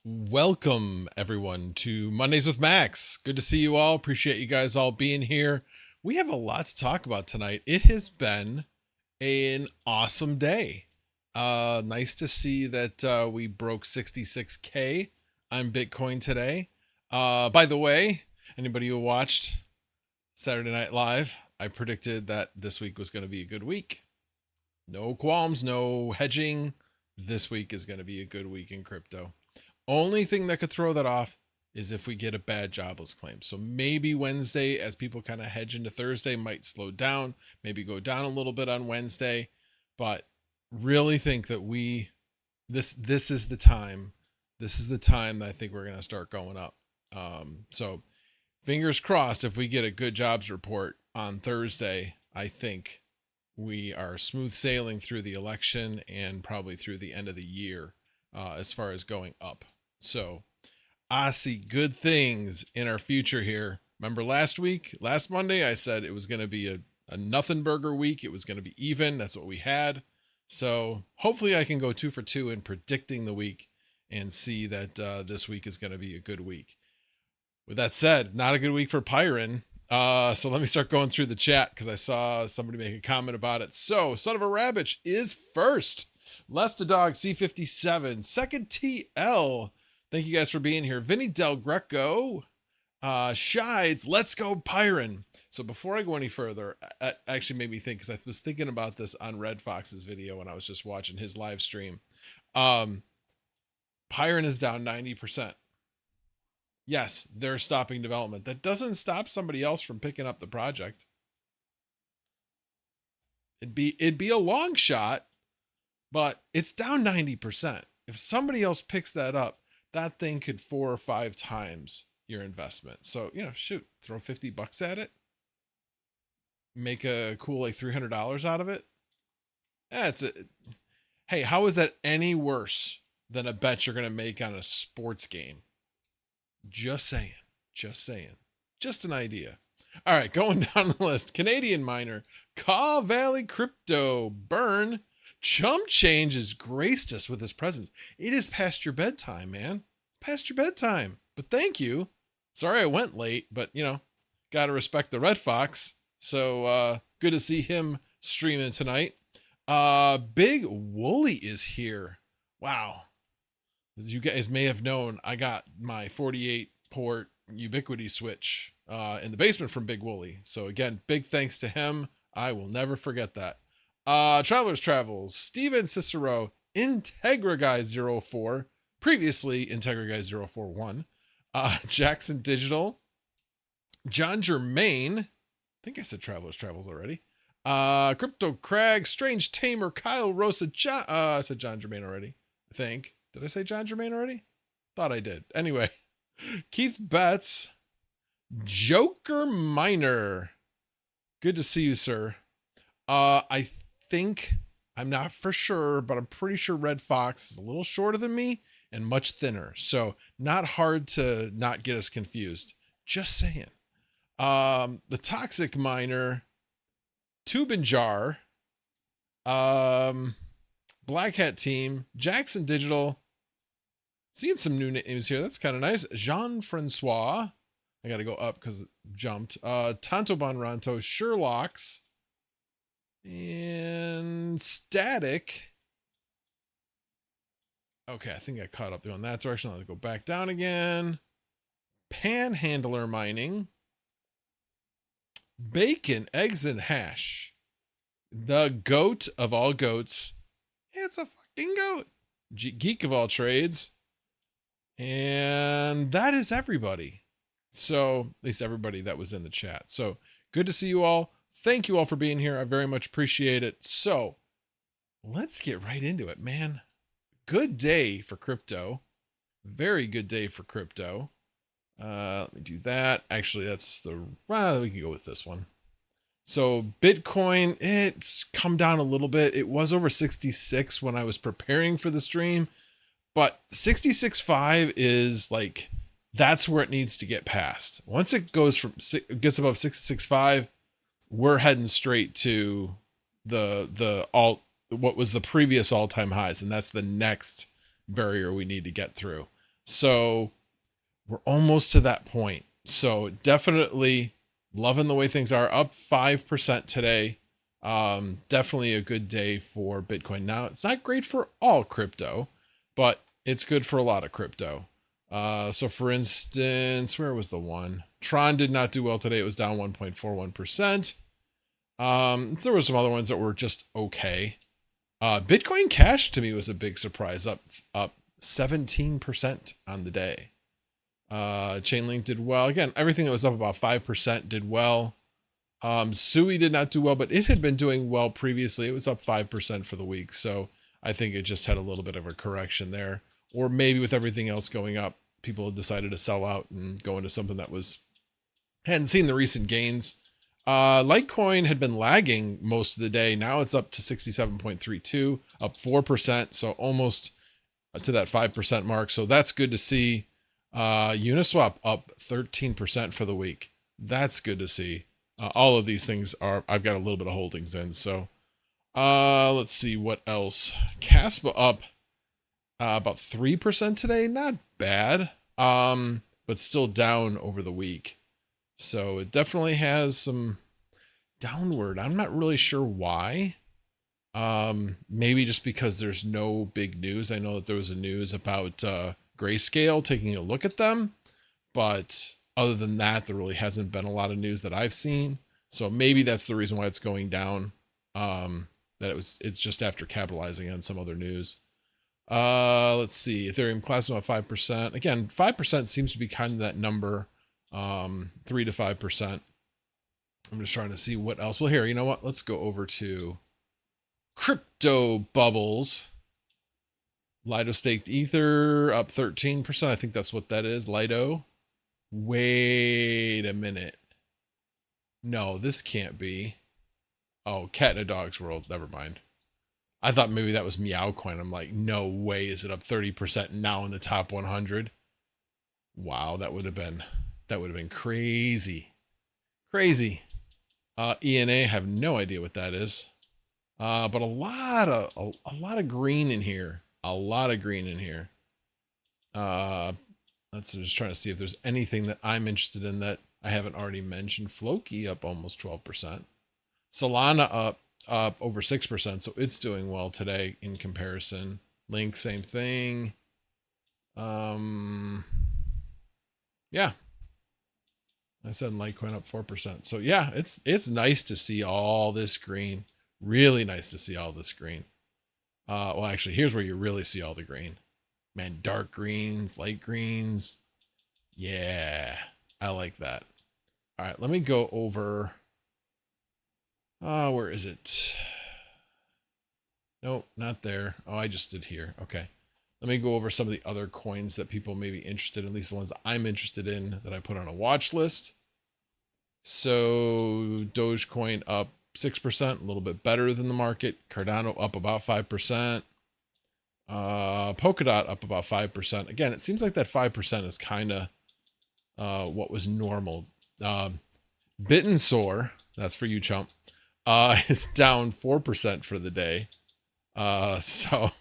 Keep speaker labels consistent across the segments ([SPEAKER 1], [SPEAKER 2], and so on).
[SPEAKER 1] Welcome, everyone, to Mondays with Max. Good to see you all. Appreciate you guys all being here. We have a lot to talk about tonight. It has been an awesome day. Nice to see that we broke 66K on Bitcoin today. By the way, anybody who watched Saturday Night Live, I predicted that this week was going to be a good week. No qualms, no hedging. This week is going to be a good week in crypto. Only thing that could throw that off is if we get a bad jobless claim. So maybe Wednesday, as people kind of hedge into Thursday, might slow down, maybe go down a little bit on Wednesday, but really think that this is the time. This is the time that I think we're going to start going up. So fingers crossed, if we get a good jobs report on Thursday, I think we are smooth sailing through the election and probably through the end of the year as far as going up. So I see good things in our future here. Remember last Monday, I said it was going to be a nothing burger week. It was going to be even. That's what we had. So hopefully I can go 2 for 2 in predicting the week and see that this week is going to be a good week. With that said, not a good week for Pyron. So let me start going through the chat because I saw somebody make a comment about it. So Son of a Rabbit is first. Lesta Dog C57, second TL. Thank you guys for being here. Vinny Del Greco, Shides, let's go Pyron. So before I go any further, it actually made me think, because I was thinking about this on Red Fox's video when I was just watching his live stream. Pyron is down 90%. Yes, they're stopping development. That doesn't stop somebody else from picking up the project. It'd be a long shot, but it's down 90%. If somebody else picks that up, that thing could 4 or 5 times your investment. So, shoot, throw $50 at it. Make a cool like $300 out of it. Hey, how is that any worse than a bet you're going to make on a sports game? Just saying. Just saying. Just an idea. All right, going down the list. Canadian miner, Caw Valley Crypto, Burn, Chump Change has graced us with his presence. It is past your bedtime, man. It's past your bedtime. But thank you. Sorry I went late, but you know, gotta respect the Red Fox. So good to see him streaming tonight. Big Wooly is here. Wow. As you guys may have known, I got my 48 port Ubiquity switch in the basement from Big Wooly. So again, big thanks to him. I will never forget that. Travelers Travels, Steven Cicero, Integra Guy 04, previously Integra Guy 041, Jackson Digital, John Germain, I think I said Travelers Travels already, Crypto Crag, Strange Tamer, Kyle Rosa, I said John Germain already, I think. Did I say John Germain already? Thought I did. Anyway, Keith Betts, Joker Miner. Good to see you, sir. I think, I'm not for sure, but I'm pretty sure Red Fox is a little shorter than me and much thinner. So not hard to not get us confused. Just saying. The Toxic Miner, Tube and Jar, Black Hat Team, Jackson Digital. Seeing some new names here. That's kind of nice. Jean-Francois. I got to go up because it jumped. Tanto Bonranto, Sherlock's, and Static. Okay, I think I caught up going that direction. I'll go back down again. Panhandler Mining. Bacon, Eggs, and Hash. The goat of all goats. It's a fucking goat. Geek of all trades. And that is everybody. So, at least everybody that was in the chat. So, good to see you all. Thank you all for being here. I very much appreciate it. So, let's get right into it, man. Good day for crypto. Very good day for crypto. Let me do that. Actually, that's the, we can go with this one. So Bitcoin, it's come down a little bit. It was over 66 when I was preparing for the stream, but 66.5 is like, that's where it needs to get past. Once it goes from, gets above 66.5, we're heading straight to what was the previous all-time highs. And that's the next barrier we need to get through. So we're almost to that point. So definitely loving the way things are, up 5% today. Definitely a good day for Bitcoin. Now, it's not great for all crypto, but it's good for a lot of crypto. So for instance, where was the one? Tron did not do well today. It was down 1.41%. There were some other ones that were just okay. Bitcoin Cash to me was a big surprise, up 17% on the day. Chainlink did well. Again, everything that was up about 5% did well. Sui did not do well, but it had been doing well previously. It was up 5% for the week. So I think it just had a little bit of a correction there. Or maybe with everything else going up, people decided to sell out and go into something that hadn't seen the recent gains. Litecoin had been lagging most of the day. Now it's up to 67.32, up 4%. So almost to that 5% mark. So that's good to see. Uniswap up 13% for the week. That's good to see. All of these things I've got a little bit of holdings in. So, let's see what else. Caspa up, about 3% today. Not bad. But still down over the week. So it definitely has some downward. I'm not really sure why. Maybe just because there's no big news. I know that there was a news about, Grayscale taking a look at them, but other than that, there really hasn't been a lot of news that I've seen. So maybe that's the reason why it's going down. It's just after capitalizing on some other news. Let's see, Ethereum Class about 5%. Again, 5% seems to be kind of that number. 3 to 5%. I'm just trying to see what else. Well, here, you know what? Let's go over to Crypto Bubbles. Lido Staked Ether up 13%. I think that's what that is. Lido. Wait a minute. No, this can't be. Oh, Cat in a Dog's World. Never mind. I thought maybe that was Meow Coin. I'm like, no way is it up 30% now in the top 100. Wow, that would have been crazy. Crazy. ENA, have no idea what that is. But a lot of green in here. A lot of green in here. Let's just trying to see if there's anything that I'm interested in that I haven't already mentioned. Floki up almost 12%. Solana up over 6%, so it's doing well today in comparison. Link, same thing. Yeah. I said Litecoin up 4%. So yeah, it's nice to see all this green. Really nice to see all this green. Well, actually, here's where you really see all the green. Man, dark greens, light greens. Yeah, I like that. All right, let me go over. Where is it? Nope, not there. Oh, I just did here. Okay. Let me go over some of the other coins that people may be interested in, at least the ones I'm interested in that I put on a watch list. So Dogecoin up 6%, a little bit better than the market. Cardano up about 5%. Polkadot up about 5%. Again, it seems like that 5% is kind of what was normal. Bit and Soar, that's for you, chump, is down 4% for the day. So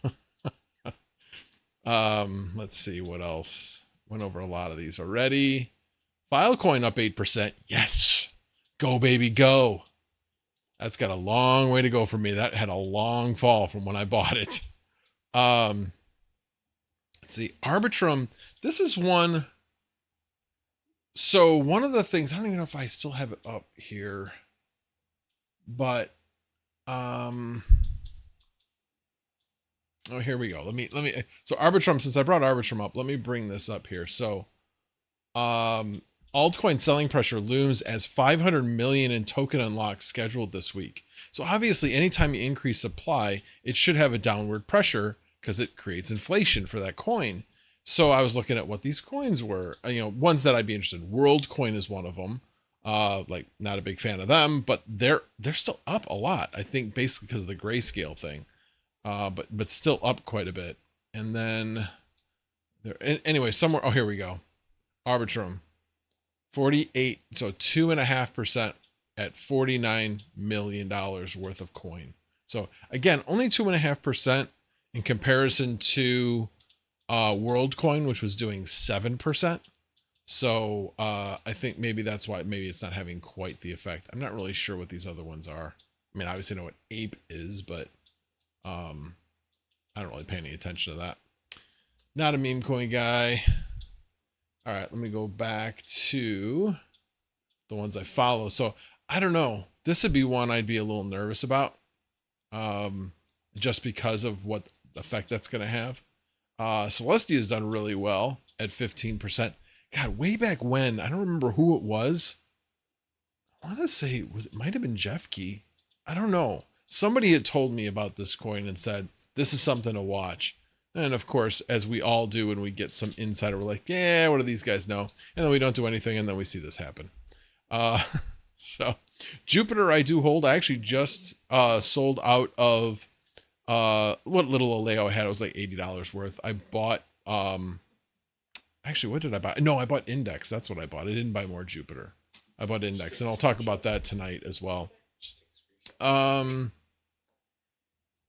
[SPEAKER 1] let's see what else. Went over a lot of these already. Filecoin up 8%. Yes. Go, baby, go. That's got a long way to go for me. That had a long fall from when I bought it. Let's see. Arbitrum. This is one. So one of the things, I don't even know if I still have it up here, but, oh, here we go. Let me, so Arbitrum, since I brought Arbitrum up, let me bring this up here. So, altcoin selling pressure looms as 500 million in token unlocks scheduled this week. So obviously, anytime you increase supply, it should have a downward pressure because it creates inflation for that coin. So I was looking at what these coins were, ones that I'd be interested in. WorldCoin is one of them. Like, not a big fan of them, but they're still up a lot. I think basically because of the grayscale thing, but still up quite a bit. And then there, anyway, somewhere. Oh, here we go. Arbitrum. 48, so 2.5% at $49 million worth of coin. So again, only 2.5% in comparison to WorldCoin, which was doing 7%. So I think maybe that's why maybe it's not having quite the effect. I'm not really sure what these other ones are. I mean, obviously I know what Ape is, but I don't really pay any attention to that. Not a meme coin guy. All right, let me go back to the ones I follow. So I don't know. This would be one I'd be a little nervous about, just because of what effect that's going to have. Celestia has done really well at 15%. God, way back when, I don't remember who it was. I want to say it might have been Jeff Key. I don't know. Somebody had told me about this coin and said, this is something to watch. And of course, as we all do when we get some insider, we're like, yeah, what do these guys know? And then we don't do anything, and then we see this happen. So Jupiter I do hold. I actually just sold out of what little Aleo I had. It was like $80 worth. I bought, actually, what did I buy? No, I bought Index. That's what I bought. I didn't buy more Jupiter. I bought Index, and I'll talk about that tonight as well.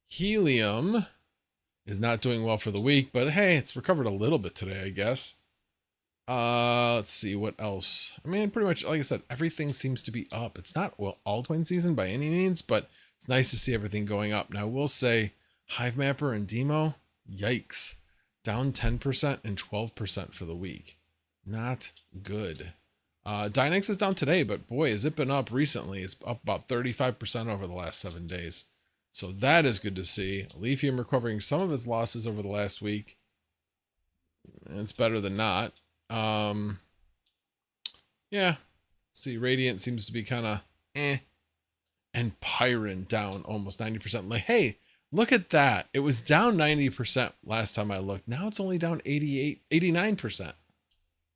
[SPEAKER 1] Helium is not doing well for the week, but hey, it's recovered a little bit today, I guess. Let's see what else. I mean, pretty much, like I said, everything seems to be up. It's not altcoin season by any means, but it's nice to see everything going up. Now, I will say Hivemapper and Demo, yikes, down 10% and 12% for the week. Not good. Dynex is down today, but boy, has it been up recently. It's up about 35% over the last 7 days. So that is good to see. Lithium recovering some of its losses over the last week. It's better than not. Yeah. Let's see, Radiant seems to be kind of And Pyron down almost 90%. Like, hey, look at that. It was down 90% last time I looked. Now it's only down 89%.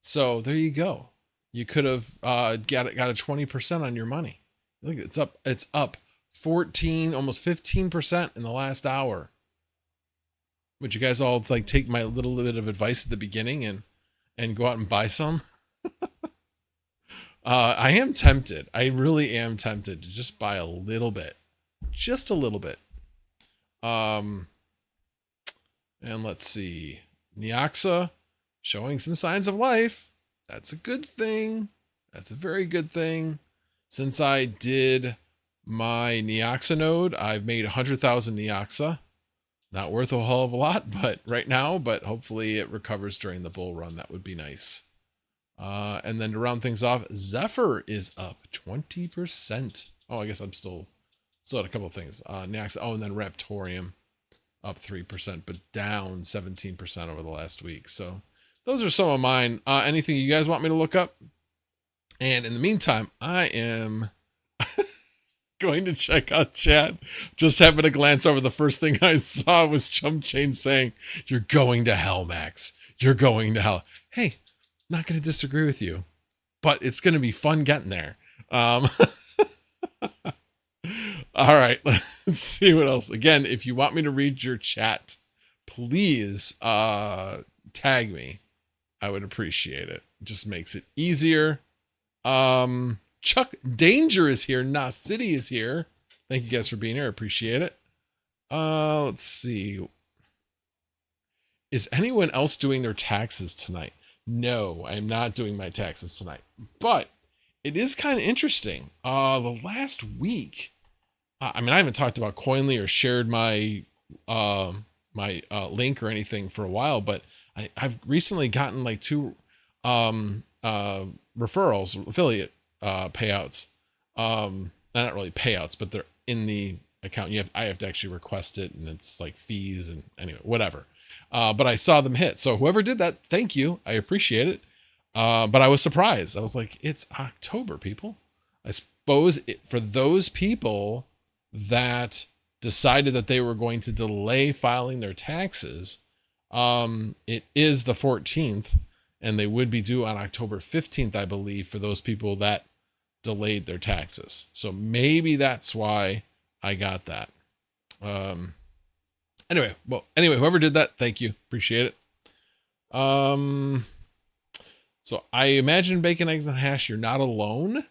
[SPEAKER 1] So there you go. You could have got a 20% on your money. Look, it's up 14, almost 15% in the last hour. Would you guys all like take my little bit of advice at the beginning and and go out and buy some. I am tempted. I really am tempted to just buy a little bit, just a little bit. And let's see, Noctua showing some signs of life. That's a good thing. That's a very good thing. Since I did my Noctua node, I've made 100,000 Noctua. Not worth a hell of a lot, but right now, but hopefully it recovers during the bull run. That would be nice. And then to round things off, Zephyr is up 20%. Oh, I guess I'm still at a couple of things. Noctua, oh, and then Raptorium up 3%, but down 17% over the last week. So those are some of mine. Anything you guys want me to look up? And in the meantime, I am going to check out chat. Just happened to glance over. The first thing I saw was Chump Change saying, "You're going to hell, Max. You're going to hell." Hey, not going to disagree with you, but it's going to be fun getting there. All right, let's see what else. Again, if you want me to read your chat, please tag me. I would appreciate it. It just makes it easier. Chuck Danger is here. Nah City is here. Thank you guys for being here. I appreciate it. Let's see. Is anyone else doing their taxes tonight? No, I'm not doing my taxes tonight, but it is kind of interesting. The last week, I mean, I haven't talked about Koinly or shared my link or anything for a while, but I've recently gotten like 2 referrals, affiliate payouts. Not really payouts, but they're in the account. I have to actually request it, and it's like fees and anyway, whatever. But I saw them hit. So whoever did that, thank you. I appreciate it. But I was surprised. I was like, it's October, people. I suppose for those people that decided that they were going to delay filing their taxes, it is the 14th, and they would be due on October 15th, I believe, for those people that delayed their taxes. So maybe that's why I got that. Anyway, whoever did that, thank you. Appreciate it. So I imagine Bacon, Eggs, and Hash, you're not alone,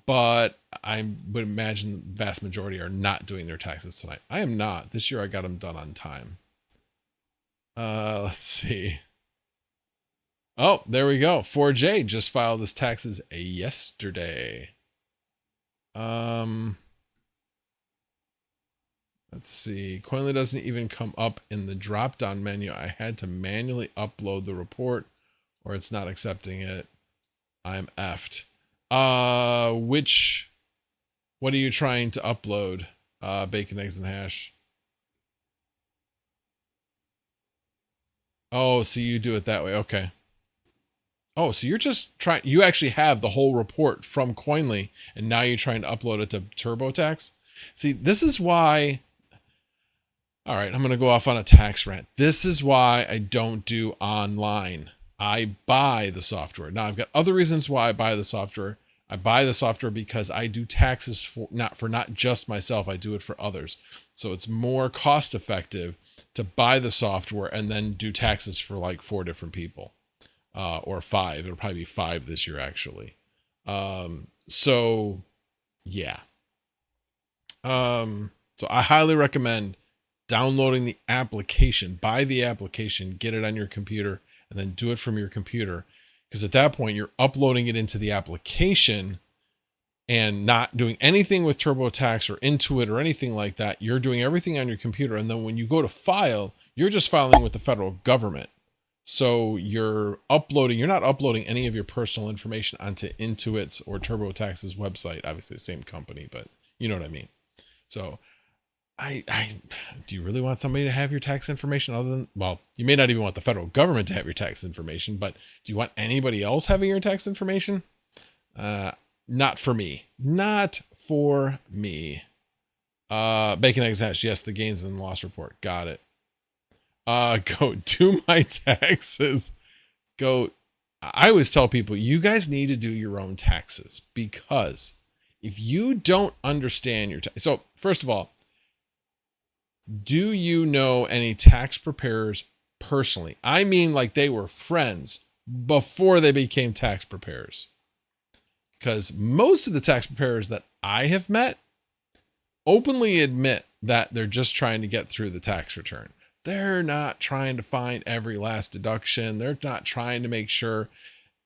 [SPEAKER 1] but I would imagine the vast majority are not doing their taxes tonight. I am not. This year I got them done on time. Let's see. Oh, there we go. 4J just filed his taxes yesterday. Let's see. Koinly doesn't even come up in the drop-down menu. I had to manually upload the report or it's not accepting it. I'm effed. What are you trying to upload? Bacon, Eggs, and Hash. Oh, so you do it that way. Okay. Oh, so you're just trying, you actually have the whole report from Koinly and now you're trying to upload it to TurboTax. See, this is why, all right, I'm going to go off on a tax rant. This is why I don't do online. I buy the software. Now I've got other reasons why I buy the software. I buy the software because I do taxes for not just myself. I do it for others. So it's more cost effective to buy the software and then do taxes for like 4 different people. Or 5. It'll probably be 5 this year, actually. So yeah. So I highly recommend downloading the application, buy the application, get it on your computer, and then do it from your computer. Because at that point, you're uploading it into the application and not doing anything with TurboTax or Intuit or anything like that. You're doing everything on your computer. And then when you go to file, you're just filing with the federal government. So you're not uploading any of your personal information onto Intuit's or TurboTax's website. Obviously the same company, but you know what I mean? So do you really want somebody to have your tax information other than, well, you may not even want the federal government to have your tax information, but do you want anybody else having your tax information? Not for me. Not for me. Bacon, Eggs, Hash. Yes, the gains and loss report. Got it. Go do my taxes. I always tell people, you guys need to do your own taxes, because if you don't understand your tax, so first of all, do you know any tax preparers personally. I mean, like they were friends before they became tax preparers. Because most of the tax preparers that I have met openly admit that they're just trying to get through the tax return. They're not trying to find every last deduction. They're not trying to make sure,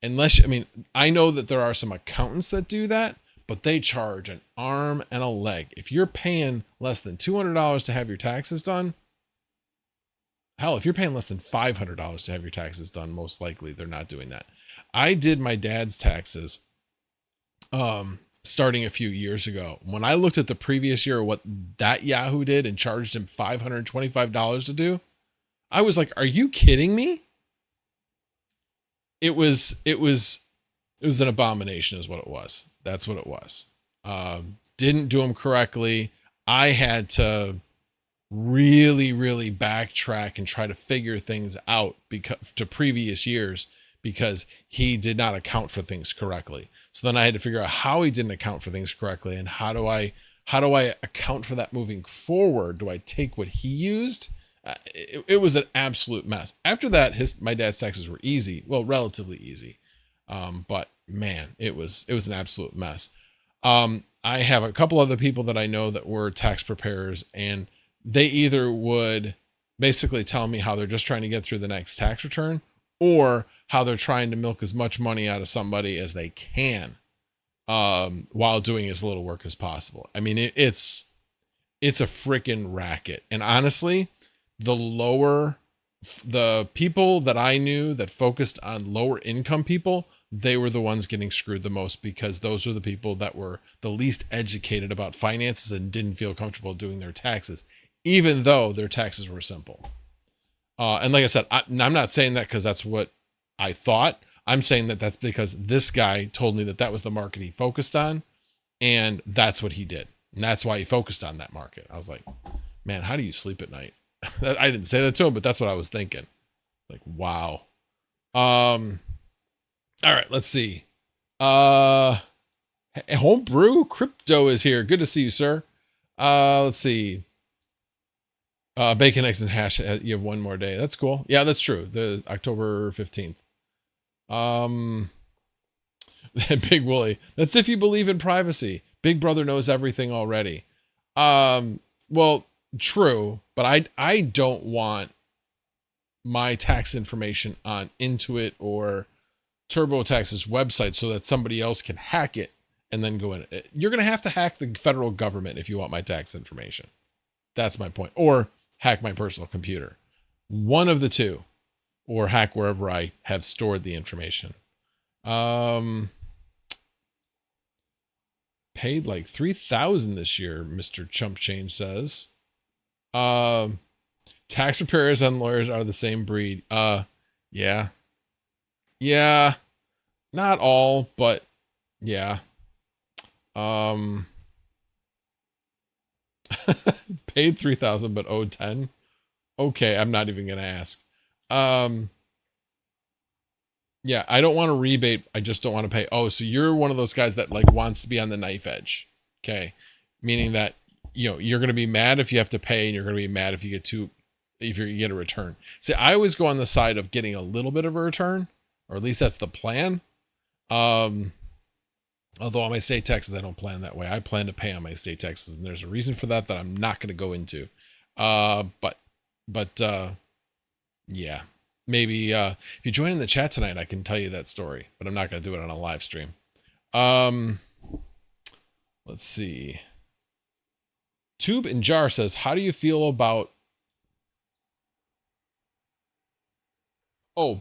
[SPEAKER 1] unless, I mean, I know that there are some accountants that do that, but they charge an arm and a leg. If you're paying less than $200 to have your taxes done, hell, if you're paying less than $500 to have your taxes done, most likely they're not doing that. I did my dad's taxes starting a few years ago. When I looked at the previous year, what that Yahoo did and charged him $525 to do, I was like, are you kidding me? It was an abomination is what it was. That's what it was. Didn't do them correctly. I had to really, really backtrack and try to figure things out because to previous years, because he did not account for things correctly. So then I had to figure out how he didn't account for things correctly, and how do I account for that moving forward? Do I take what he used? It was an absolute mess. After that, my dad's taxes were easy, well, relatively easy. But man, it was an absolute mess. I have a couple other people that I know that were tax preparers, and they either would basically tell me how they're just trying to get through the next tax return, or how they're trying to milk as much money out of somebody as they can, while doing as little work as possible. I mean, it's a freaking racket. And honestly, the people that I knew that focused on lower income people, they were the ones getting screwed the most, because those were the people that were the least educated about finances and didn't feel comfortable doing their taxes, even though their taxes were simple. And like I said, I'm not saying that because that's what I thought. I'm saying that that's because this guy told me that that was the market he focused on, and that's what he did. And that's why he focused on that market. I was like, man, how do you sleep at night? I didn't say that to him, but that's what I was thinking. Like, wow. All right, let's see. Homebrew Crypto is here. Good to see you, sir. Let's see. Bacon, eggs, and hash. You have one more day. That's cool. Yeah, that's true. The October 15th. Big Wooly. That's if you believe in privacy. Big Brother knows everything already. Well, true, but I don't want my tax information on Intuit or TurboTax's website so that somebody else can hack it and then go in. You're going to have to hack the federal government if you want my tax information. That's my point. Or hack my personal computer. One of the two. Or hack wherever I have stored the information. Paid like $3,000 this year, Mr. Chump Change says. Tax preparers and lawyers are the same breed. Yeah. Yeah. Not all, but yeah. Paid $3,000 but owed $10,000. Okay, I'm not even gonna ask. Yeah, I don't want to rebate. I just don't want to pay. Oh, so you're one of those guys that like wants to be on the knife edge. Okay. Meaning that, you're going to be mad if you have to pay, and you're going to be mad if you get a return. See, I always go on the side of getting a little bit of a return, or at least that's the plan. Although on my state taxes, I don't plan that way. I plan to pay on my state taxes, and there's a reason for that I'm not going to go into. But yeah. Maybe if you join in the chat tonight, I can tell you that story, but I'm not going to do it on a live stream. Let's see. Tube and Jar says, how do you feel about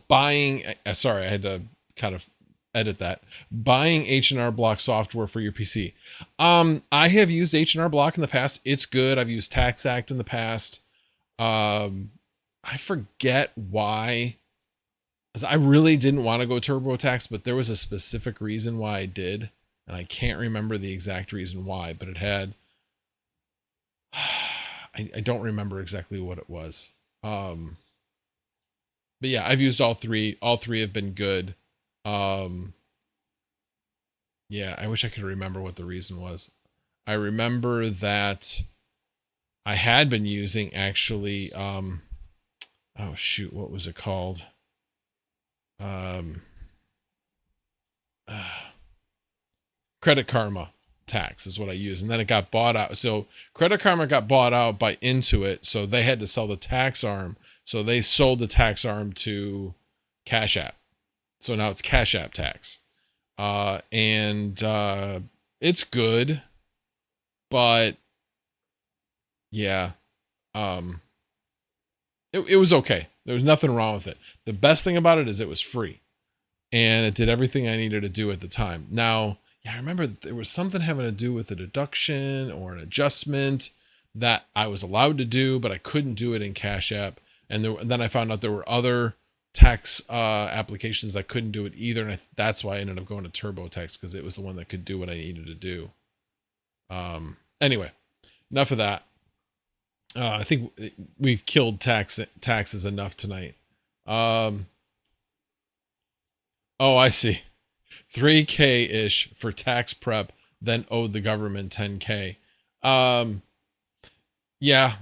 [SPEAKER 1] buying? Sorry, I had to kind of edit that. Buying H&R Block software for your PC. I have used H&R Block in the past. It's good. I've used TaxAct in the past. I forget why. I really didn't want to go TurboTax, but there was a specific reason why I did. And I can't remember the exact reason why, but it had, I don't remember exactly what it was. But yeah, I've used all three. All three have been good. Yeah, I wish I could remember what the reason was. I remember that I had been using actually, oh shoot, what was it called? Credit Karma tax is what I use. And then it got bought out. So Credit Karma got bought out by Intuit. So they had to sell the tax arm. So they sold the tax arm to Cash App. So now it's Cash App tax. It's good, but yeah, it was okay. There was nothing wrong with it. The best thing about it is it was free and it did everything I needed to do at the time. Now, yeah, I remember there was something having to do with a deduction or an adjustment that I was allowed to do, but I couldn't do it in Cash App. And then I found out there were other tax applications that couldn't do it either. And that's why I ended up going to TurboTax, because it was the one that could do what I needed to do. Anyway, enough of that. I think we've killed taxes enough tonight. Oh, I see. 3K-ish for tax prep, then owed the government 10K. Yeah.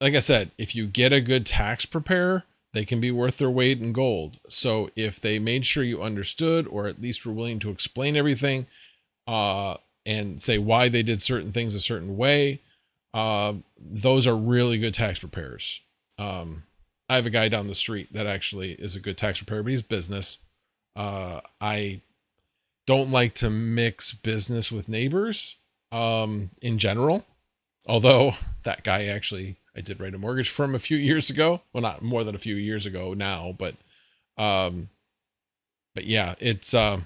[SPEAKER 1] Like I said, if you get a good tax preparer, they can be worth their weight in gold. So if they made sure you understood, or at least were willing to explain everything, and say why they did certain things a certain way, those are really good tax preparers. I have a guy down the street that actually is a good tax preparer, but he's business. I don't like to mix business with neighbors in general, although that guy actually, I did write a mortgage for him a few years ago. Well, not more than a few years ago now, but yeah, it's, I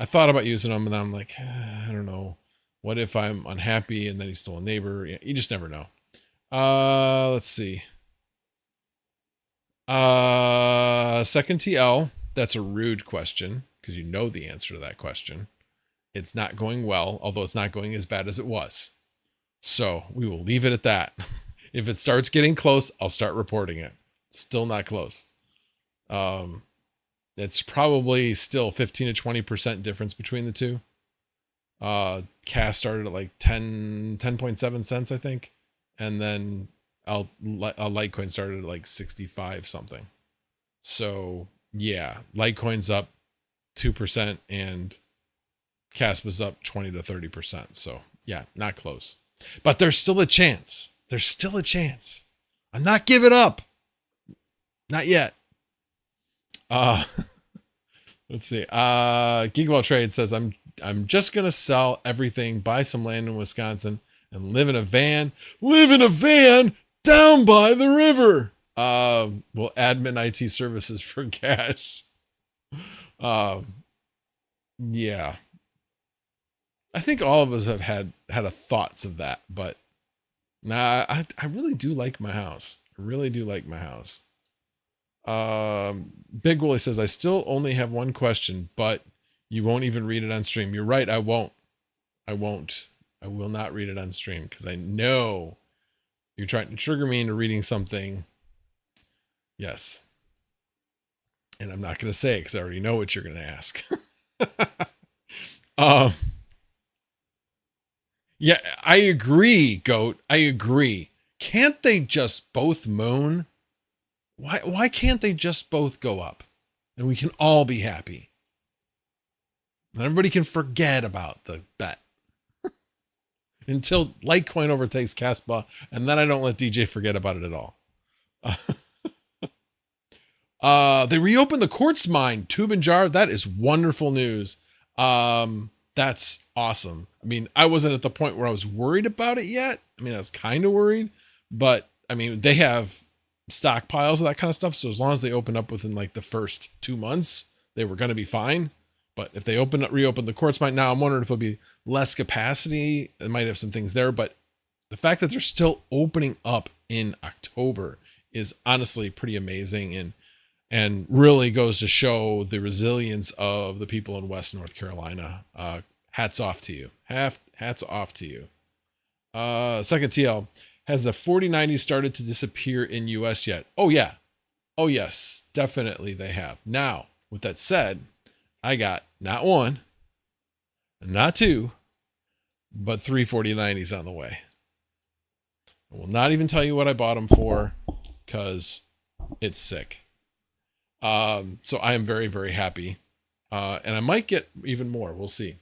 [SPEAKER 1] thought about using them and then I'm like, I don't know. What if I'm unhappy and then he's still a neighbor? Yeah, you just never know. Let's see. Second TL. That's a rude question because you know the answer to that question. It's not going well, although it's not going as bad as it was. So we will leave it at that. If it starts getting close, I'll start reporting it. Still not close. It's probably still 15 to 20% difference between the two. Cash started at like 10.7 cents, I think. And then Litecoin started at like 65 something. So yeah, Litecoin's up 2% and Cash was up 20 to 30%. So yeah, not close, but there's still a chance. There's still a chance. I'm not giving up. Not yet. Let's see. Geekwell Trade says, I'm just going to sell everything, buy some land in Wisconsin and live in a van down by the river. Well, admin IT services for cash. Yeah. I think all of us have had a thoughts of that, but nah, I really do like my house. I really do like my house. Big Willie says, I still only have one question, but you won't even read it on stream. You're right. I won't. I will not read it on stream because I know you're trying to trigger me into reading something. Yes. And I'm not going to say it because I already know what you're going to ask. Yeah, I agree, Goat. I agree. Can't they just both moan? Why can't they just both go up and we can all be happy? And everybody can forget about the bet until Litecoin overtakes Caspa, and then I don't let DJ forget about it at all. They reopened the quartz mine, Tube and Jar. That is wonderful news. That's awesome. I mean, I wasn't at the point where I was worried about it yet. I mean, I was kind of worried, but I mean, they have stockpiles of that kind of stuff. So as long as they open up within like the first 2 months, they were going to be fine. But if they reopen the quartz mine now, I'm wondering if it'll be less capacity. It might have some things there, but the fact that they're still opening up in October is honestly pretty amazing and really goes to show the resilience of the people in West North Carolina. Hats off to you. Hats off to you. Second TL, has the 4090 started to disappear in US yet? Oh yeah. Oh yes, definitely they have. Now, with that said, I got not one, not two, but 3 4090s on the way. I will not even tell you what I bought them for because it's sick. So I am very, very happy. And I might get even more. We'll see.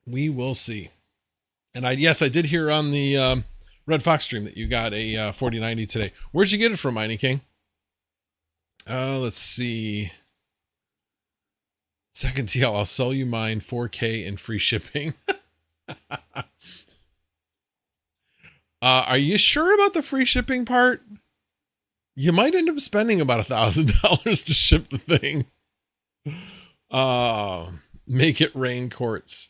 [SPEAKER 1] We will see. And yes, I did hear on the Red Fox stream that you got a 4090 today. Where'd you get it from, Mighty King? Let's see. Second TL, I'll sell you mine 4K and free shipping. Are you sure about the free shipping part? You might end up spending about $1,000 to ship the thing. Make it rain quartz.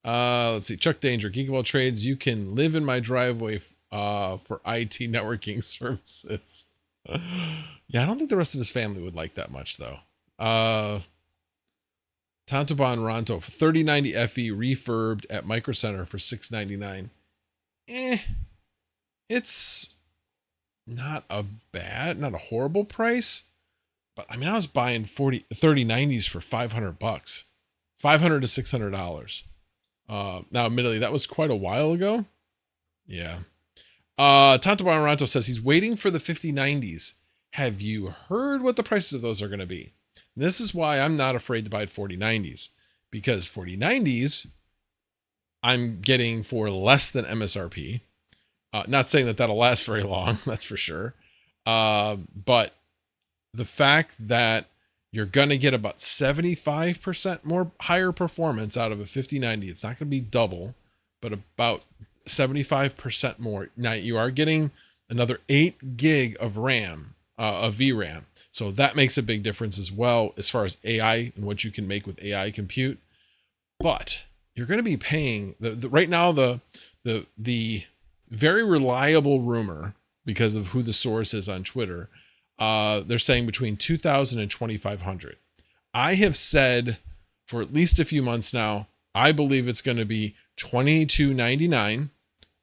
[SPEAKER 1] Let's see. Chuck Danger, Geek of All Trades. You can live in my driveway for IT networking services. Yeah, I don't think the rest of his family would like that much, though. Tantaban Ronto, 3090 FE refurbed at Micro Center for $699. It's not a horrible price, but I mean, I was buying 3090s for $500, $500 to $600. Now, admittedly, that was quite a while ago. Yeah. Tantaban Ronto says he's waiting for the 5090s. Have you heard what the prices of those are going to be? This is why I'm not afraid to buy 4090s, because 4090s I'm getting for less than MSRP. Not saying that that'll last very long, that's for sure. But the fact that you're going to get about 75% more higher performance out of a 5090, it's not going to be double, but about 75% more. Now you are getting another 8 gig of RAM, of VRAM. So that makes a big difference as well as far as AI and what you can make with AI compute. But you're going to be paying right now, the very reliable rumor, because of who the source is on Twitter, they're saying between $2,000 and $2,500. I have said for at least a few months now, I believe it's going to be $2,299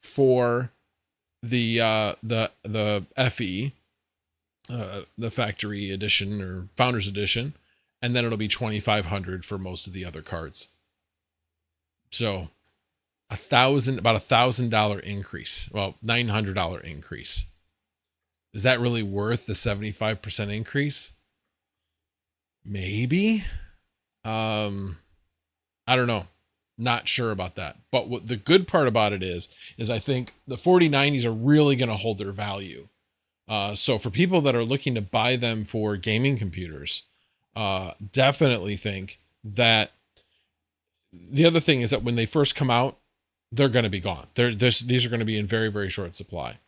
[SPEAKER 1] for the FE. The factory edition or founders edition, and then it'll be $2,500 for most of the other cards. So about $1,000 increase. Well, $900 increase. Is that really worth the 75% increase? Maybe. I don't know. Not sure about that. But what the good part about it is I think the 4090s are really going to hold their value. So for people that are looking to buy them for gaming computers, definitely think that the other thing is that when they first come out, they're going to be gone. These are going to be in very, very short supply.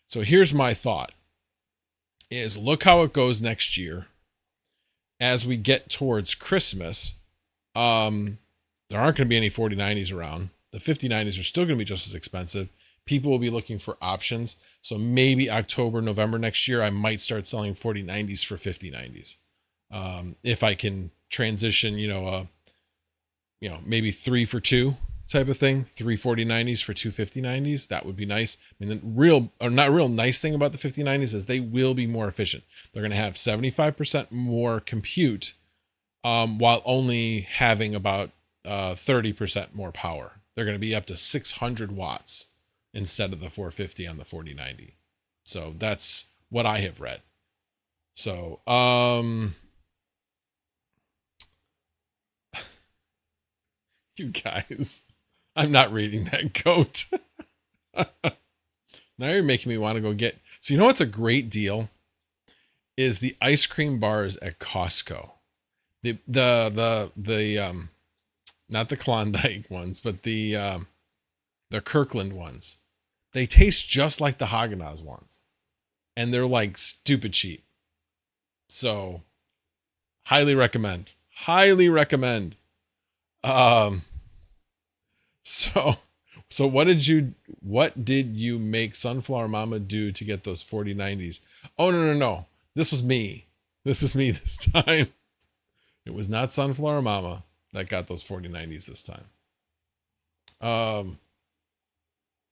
[SPEAKER 1] So here's my thought is look how it goes next year. As we get towards Christmas, there aren't going to be any 4090s around. The 5090s are still going to be just as expensive. People will be looking for options. So maybe October, November next year, I might start selling 4090s for 5090s. If I can transition, maybe 3 for 2 type of thing, 3 4090s for 2 5090s, that would be nice. I mean, not real nice thing about the 5090s is they will be more efficient. They're going to have 75% more compute, while only having about 30% more power. They're going to be up to 600 watts. Instead of the 450 on the 4090. So that's what I have read. So, you guys, I'm not reading that goat. Now you're making me want to go get, so you know what's a great deal is the ice cream bars at Costco. The not the Klondike ones, but the Kirkland ones. They taste just like the Haagen-Dazs ones. And they're like stupid cheap. So highly recommend. Highly recommend. So what did you make Sunflower Mama do to get those 4090s? Oh, no. This was me. This is me this time. It was not Sunflower Mama that got those 4090s this time.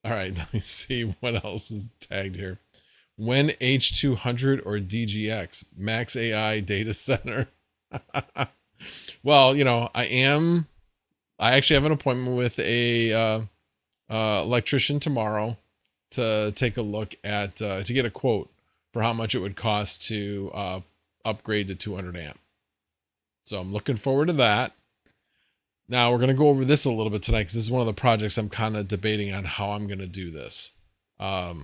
[SPEAKER 1] All right, let me see what else is tagged here. When H200 or DGX, Max AI data center. Well, I am I actually have an appointment with a electrician tomorrow to take a look at to get a quote for how much it would cost to upgrade to 200 amp. So I'm looking forward to that. Now we're going to go over this a little bit tonight because this is one of the projects I'm kind of debating on how I'm going to do this. But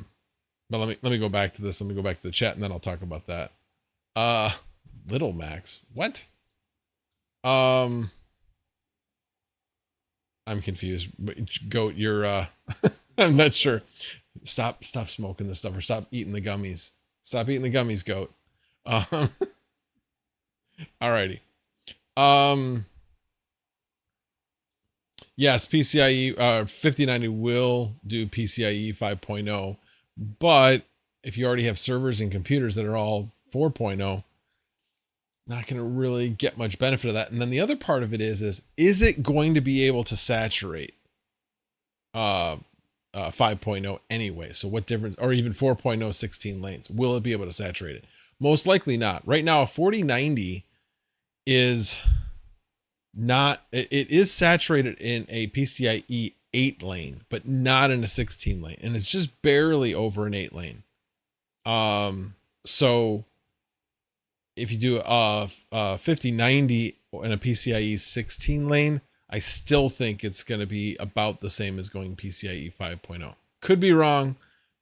[SPEAKER 1] let me go back to this. Let me go back to the chat and then I'll talk about that. Little Max, what? I'm confused. Goat, you're I'm not sure. Stop smoking this stuff or stop eating the gummies. Stop eating the gummies, Goat. Alrighty. Yes, PCIe 5090 will do PCIe 5.0, but if you already have servers and computers that are all 4.0, not going to really get much benefit of that. And then the other part of it is it going to be able to saturate 5.0 anyway? So what difference, or even 4.0 16 lanes, will it be able to saturate it? Most likely not. Right now, a 4090 is not, it is saturated in a PCIe 8 lane, but not in a 16 lane. And it's just barely over an 8 lane. So if you do a 5090 in a PCIe 16 lane, I still think it's going to be about the same as going PCIe 5.0. Could be wrong,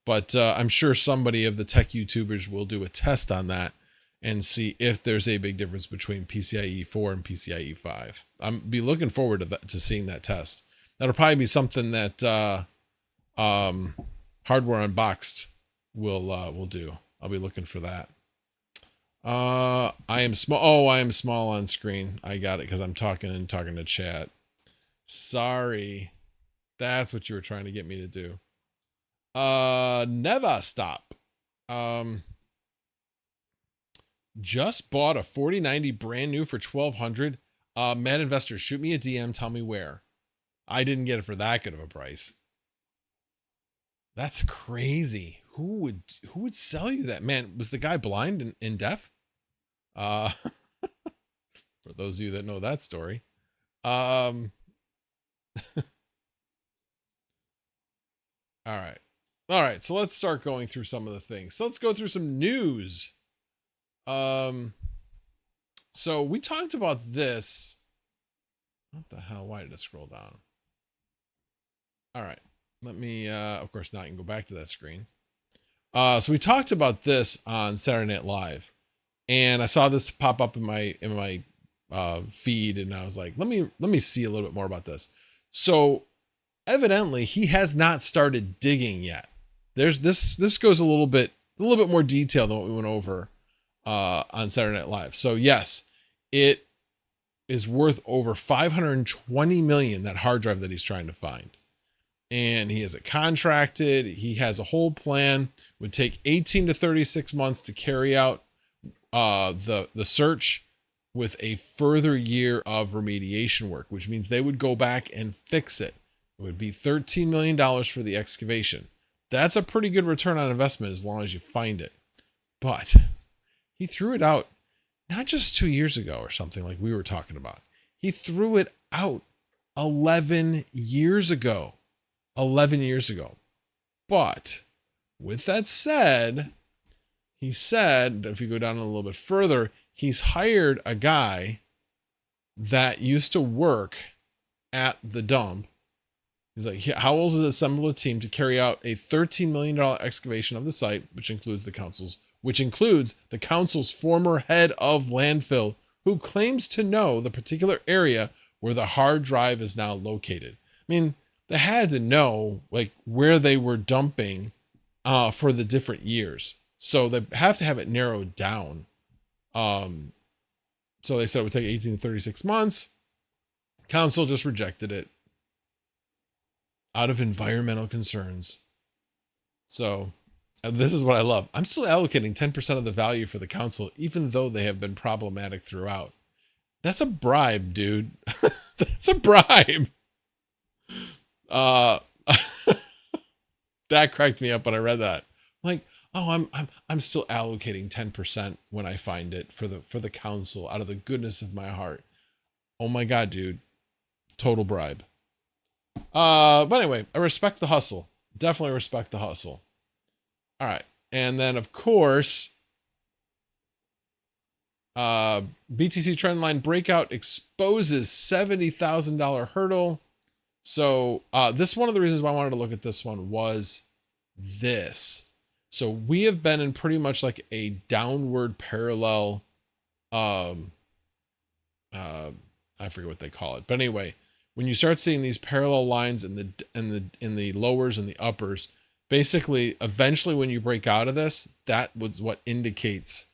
[SPEAKER 1] but I'm sure somebody of the tech YouTubers will do a test on that and see if there's a big difference between PCIe 4 and PCIe 5. I'm be looking forward to that, to seeing that test. That'll probably be something that Hardware Unboxed will do. I'll be looking for that. I am small. Oh, I am small on screen. I got it because I'm talking to chat. Sorry. That's what you were trying to get me to do. Never stop. Just bought a 4090 brand new for $1,200. Mad Investors, shoot me a DM. Tell me where. I didn't get it for that good of a price. That's crazy. Who would sell you that? Man, was the guy blind and deaf? For those of you that know that story. All right. So let's start going through some of the things. So let's go through some news. So we talked about this. What the hell? Why did it scroll down? All right. Let me, of course, now I can go back to that screen. So we talked about this on Saturday Night Live, and I saw this pop up in my feed, and I was like, let me see a little bit more about this. So evidently he has not started digging yet. There's this goes a little bit more detail than what we went over on Saturday Night Live. So yes, it is worth over 520 million, that hard drive that he's trying to find. And he has it contracted. He has a whole plan. It would take 18 to 36 months to carry out the search, with a further year of remediation work, which means they would go back and fix it. It would be $13 million for the excavation. That's a pretty good return on investment as long as you find it. But he threw it out not just 2 years ago or something like we were talking about. He threw it out 11 years ago. 11 years ago. But with that said, he said, if you go down a little bit further, he's hired a guy that used to work at the dump. He's like, Howells has assembled a team to carry out a $13 million excavation of the site, which includes the council's former head of landfill, who claims to know the particular area where the hard drive is now located. I mean, they had to know like where they were dumping for the different years. So they have to have it narrowed down. So they said it would take 18 to 36 months. Council just rejected it out of environmental concerns. So this is what I love. I'm still allocating 10% of the value for the council, even though they have been problematic throughout. That's a bribe, dude. That's a bribe. That cracked me up when I read that. Like, oh, I'm still allocating 10% when I find it for the council out of the goodness of my heart. Oh my God, dude. Total bribe. But anyway, I respect the hustle. Definitely respect the hustle. All right. And then, of course, BTC trendline breakout exposes $70,000 hurdle. So this one of the reasons why I wanted to look at this one was this. So we have been in pretty much like a downward parallel. I forget what they call it, but anyway, when you start seeing these parallel lines in the lowers and the uppers, basically, eventually when you break out of this, that was what indicates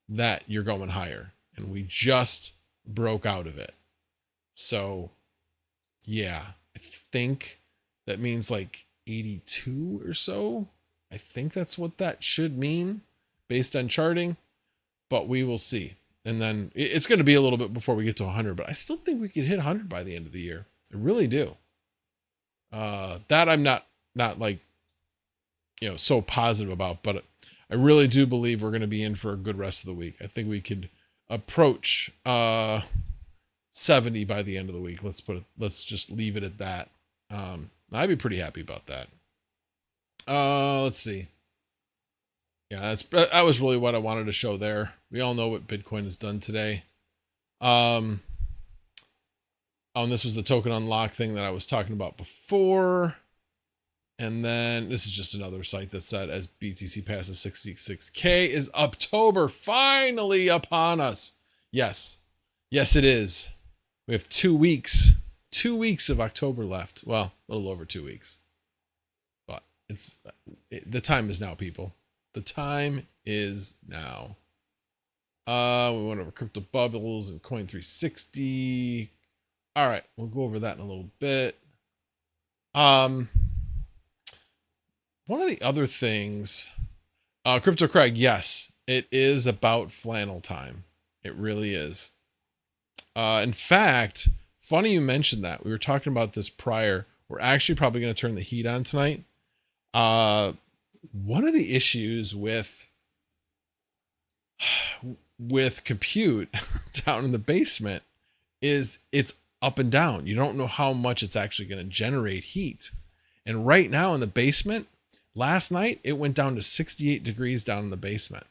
[SPEAKER 1] that you're going higher. And we just broke out of it. So yeah, I think that means like 82 or so. I think that's what that should mean based on charting, but we will see. And then it's going to be a little bit before we get to 100, but I still think we could hit 100 by the end of the year. I really do. That I'm not like, you know, so positive about, but I really do believe we're going to be in for a good rest of the week. I think we could approach 70 by the end of the week. Let's just leave it at that. I'd be pretty happy about that. Let's see. Yeah, that was really what I wanted to show there. We all know what Bitcoin has done today. And this was the token unlock thing that I was talking about before. And then this is just another site that said as BTC passes 66K is Uptober finally upon us. Yes. Yes, it is. We have 2 weeks. 2 weeks of October left. Well, a little over 2 weeks. But the time is now, people. The time is now. We went over crypto bubbles and Coin 360. All right, we'll go over that in a little bit. One of the other things, Crypto Craig, yes, it is about flannel time. It really is. In fact, funny you mentioned that. We were talking about this prior. We're actually probably going to turn the heat on tonight. One of the issues with compute down in the basement is it's up and down. You don't know how much it's actually going to generate heat. And right now in the basement, last night, it went down to 68 degrees down in the basement.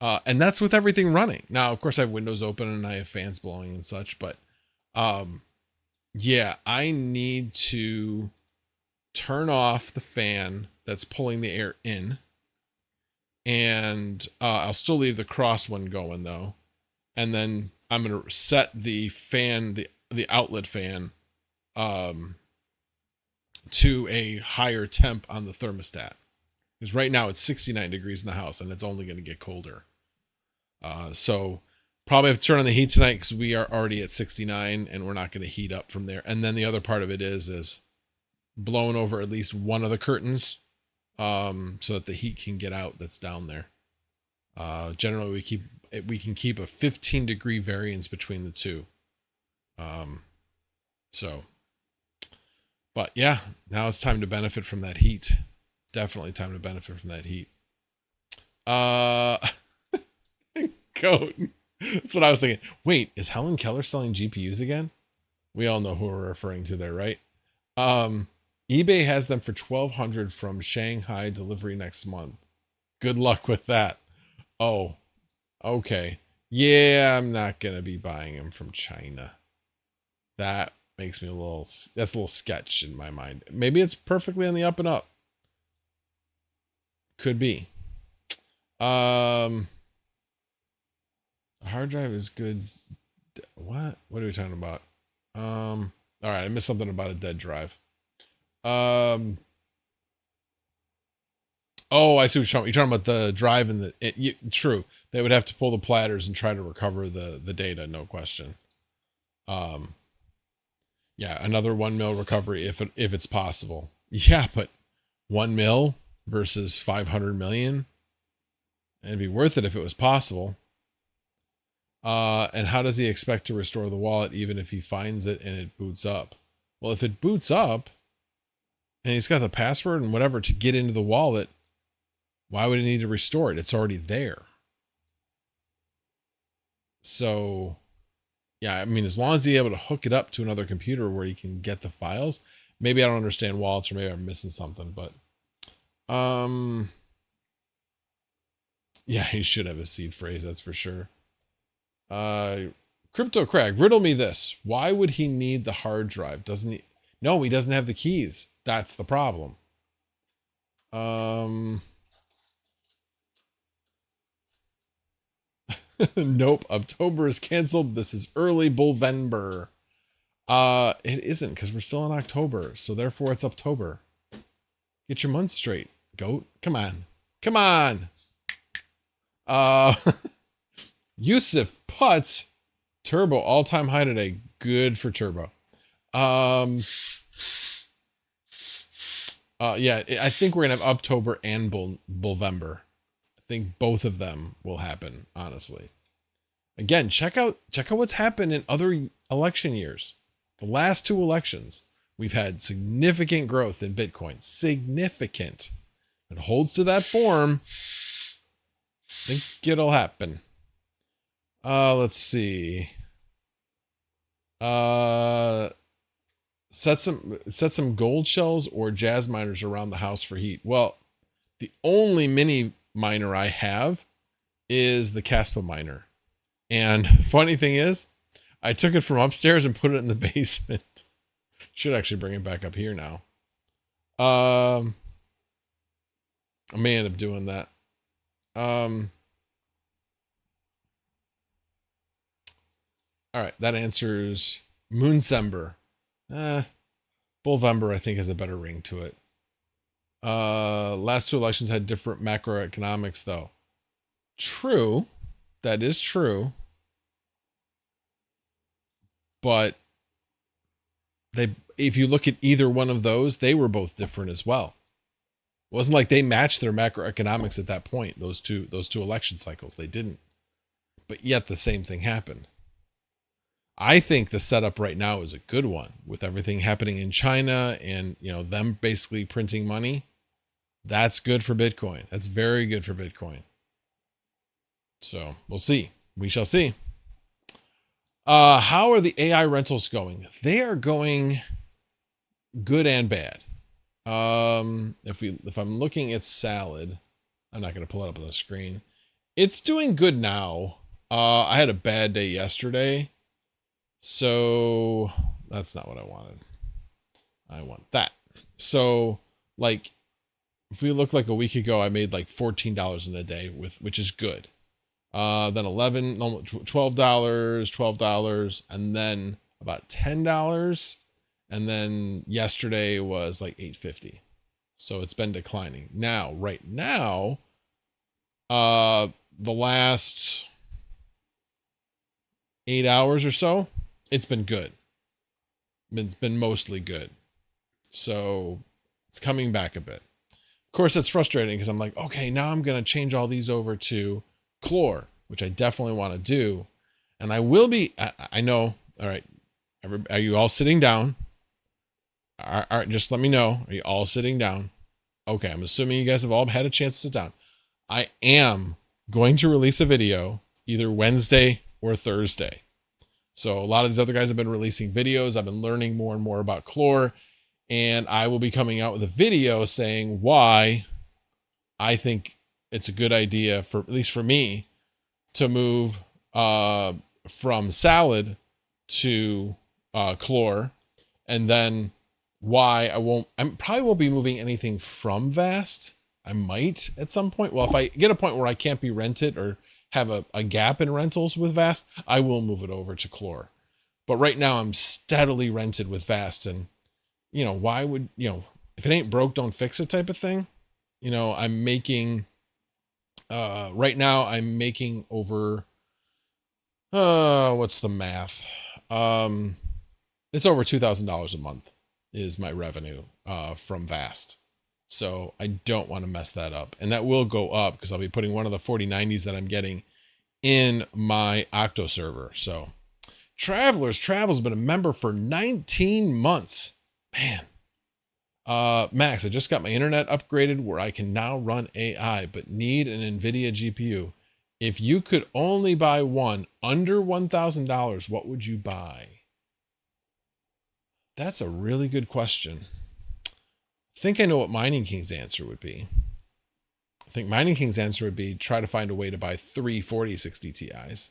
[SPEAKER 1] And that's with everything running. Now, of course, I have windows open and I have fans blowing and such, but yeah, I need to turn off the fan that's pulling the air in. And I'll still leave the cross one going though. And then I'm going to set the fan, the outlet fan, to a higher temp on the thermostat. Because right now it's 69 degrees in the house and it's only going to get colder. So probably have to turn on the heat tonight because we are already at 69 and we're not going to heat up from there. And then the other part of it is blowing over at least one of the curtains, so that the heat can get out that's down there. Generally we can keep a 15 degree variance between the two. But yeah, now it's time to benefit from that heat. Definitely time to benefit from that heat. Goat. That's what I was thinking. Wait, is Helen Keller selling GPUs again? We all know who we're referring to there, right? eBay has them for $1,200 from Shanghai delivery next month. Good luck with that. Oh, okay. Yeah, I'm not going to be buying them from China. That makes me that's a little sketch in my mind. Maybe it's perfectly on the up and up. Could be. A hard drive is good. What are we talking about? All right, I missed something about a dead drive. Oh, I see what you're talking about. The drive and true. They would have to pull the platters and try to recover the data, no question. Yeah, another 1 mil recovery if it's possible. Yeah, but 1 mil versus 500 million. It'd be worth it if it was possible. And how does he expect to restore the wallet even if he finds it and it boots up? Well, if it boots up and he's got the password and whatever to get into the wallet, why would he need to restore it? It's already there. So yeah, I mean, as long as he's able to hook it up to another computer where he can get the files. Maybe I don't understand wallets, or maybe I'm missing something, but yeah, he should have a seed phrase, that's for sure. Crypto Crag, riddle me this. Why would he need the hard drive? Doesn't he? No, he doesn't have the keys. That's the problem. Nope. Uptober is canceled. This is early Bulvember. It isn't, because we're still in October, so therefore it's Uptober. Get your month straight, goat. Come on. Come on. Yusuf Putz. Turbo all-time high today. Good for Turbo. Yeah, I think we're gonna have October and Bulvember. I think both of them will happen, honestly. Again, check out what's happened in other election years. The last two elections, we've had significant growth in Bitcoin. Significant. It holds to that form. I think it'll happen. Let's see. Set some gold shells or jazz miners around the house for heat. Well, the only mini miner I have is the Caspa miner. And funny thing is, I took it from upstairs and put it in the basement. Should actually bring it back up here now. I may end up doing that. All right, that answers Moonsember. Bulvember, I think, has a better ring to it. Last two elections had different macroeconomics, though. True. That is true. But if you look at either one of those, they were both different as well. It wasn't like they matched their macroeconomics at that point, those two election cycles. They didn't. But yet the same thing happened. I think the setup right now is a good one, with everything happening in China and, them basically printing money. That's good for Bitcoin. That's very good for Bitcoin. So we'll see. We shall see. How are the AI rentals going? They are going good and bad. If I'm looking at Salad, I'm not going to pull it up on the screen. It's doing good now. I had a bad day yesterday. So that's not what I wanted. I want that. So if we look like a week ago, I made like $14 in a day which is good. Then $12, and then about $10. And then yesterday was like $8.50. So it's been declining. Now, right now, the last 8 hours or so, it's been good. It's been mostly good. So it's coming back a bit. Of course, that's frustrating because I'm like, okay, now I'm going to change all these over to Clore, which I definitely want to do. And I will be, I know. All right. Are you all sitting down? All right, just let me know. Are you all sitting down? Okay, I'm assuming you guys have all had a chance to sit down. I am going to release a video either Wednesday or Thursday. So a lot of these other guys have been releasing videos. I've been learning more and more about Clore, and I will be coming out with a video saying why I think it's a good idea, for at least for me, to move from Salad to Clore, and then why I probably won't be moving anything from Vast. I might at some point. Well, if I get a point where I can't be rented or have a gap in rentals with Vast, I will move it over to Clore. But right now I'm steadily rented with Vast, and why would, if it ain't broke, don't fix it type of thing. I'm making right now I'm making over what's the math? It's over $2,000 a month is my revenue from Vast. So I don't want to mess that up. And that will go up because I'll be putting one of the 4090s that I'm getting in my Octo server. So Travel's been a member for 19 months. Man. Max, I just got my internet upgraded where I can now run AI, but need an NVIDIA GPU. If you could only buy one under $1,000, what would you buy? That's a really good question. I think I know what Mining King's answer would be. I think Mining King's answer would be try to find a way to buy 3 4060 Ti's.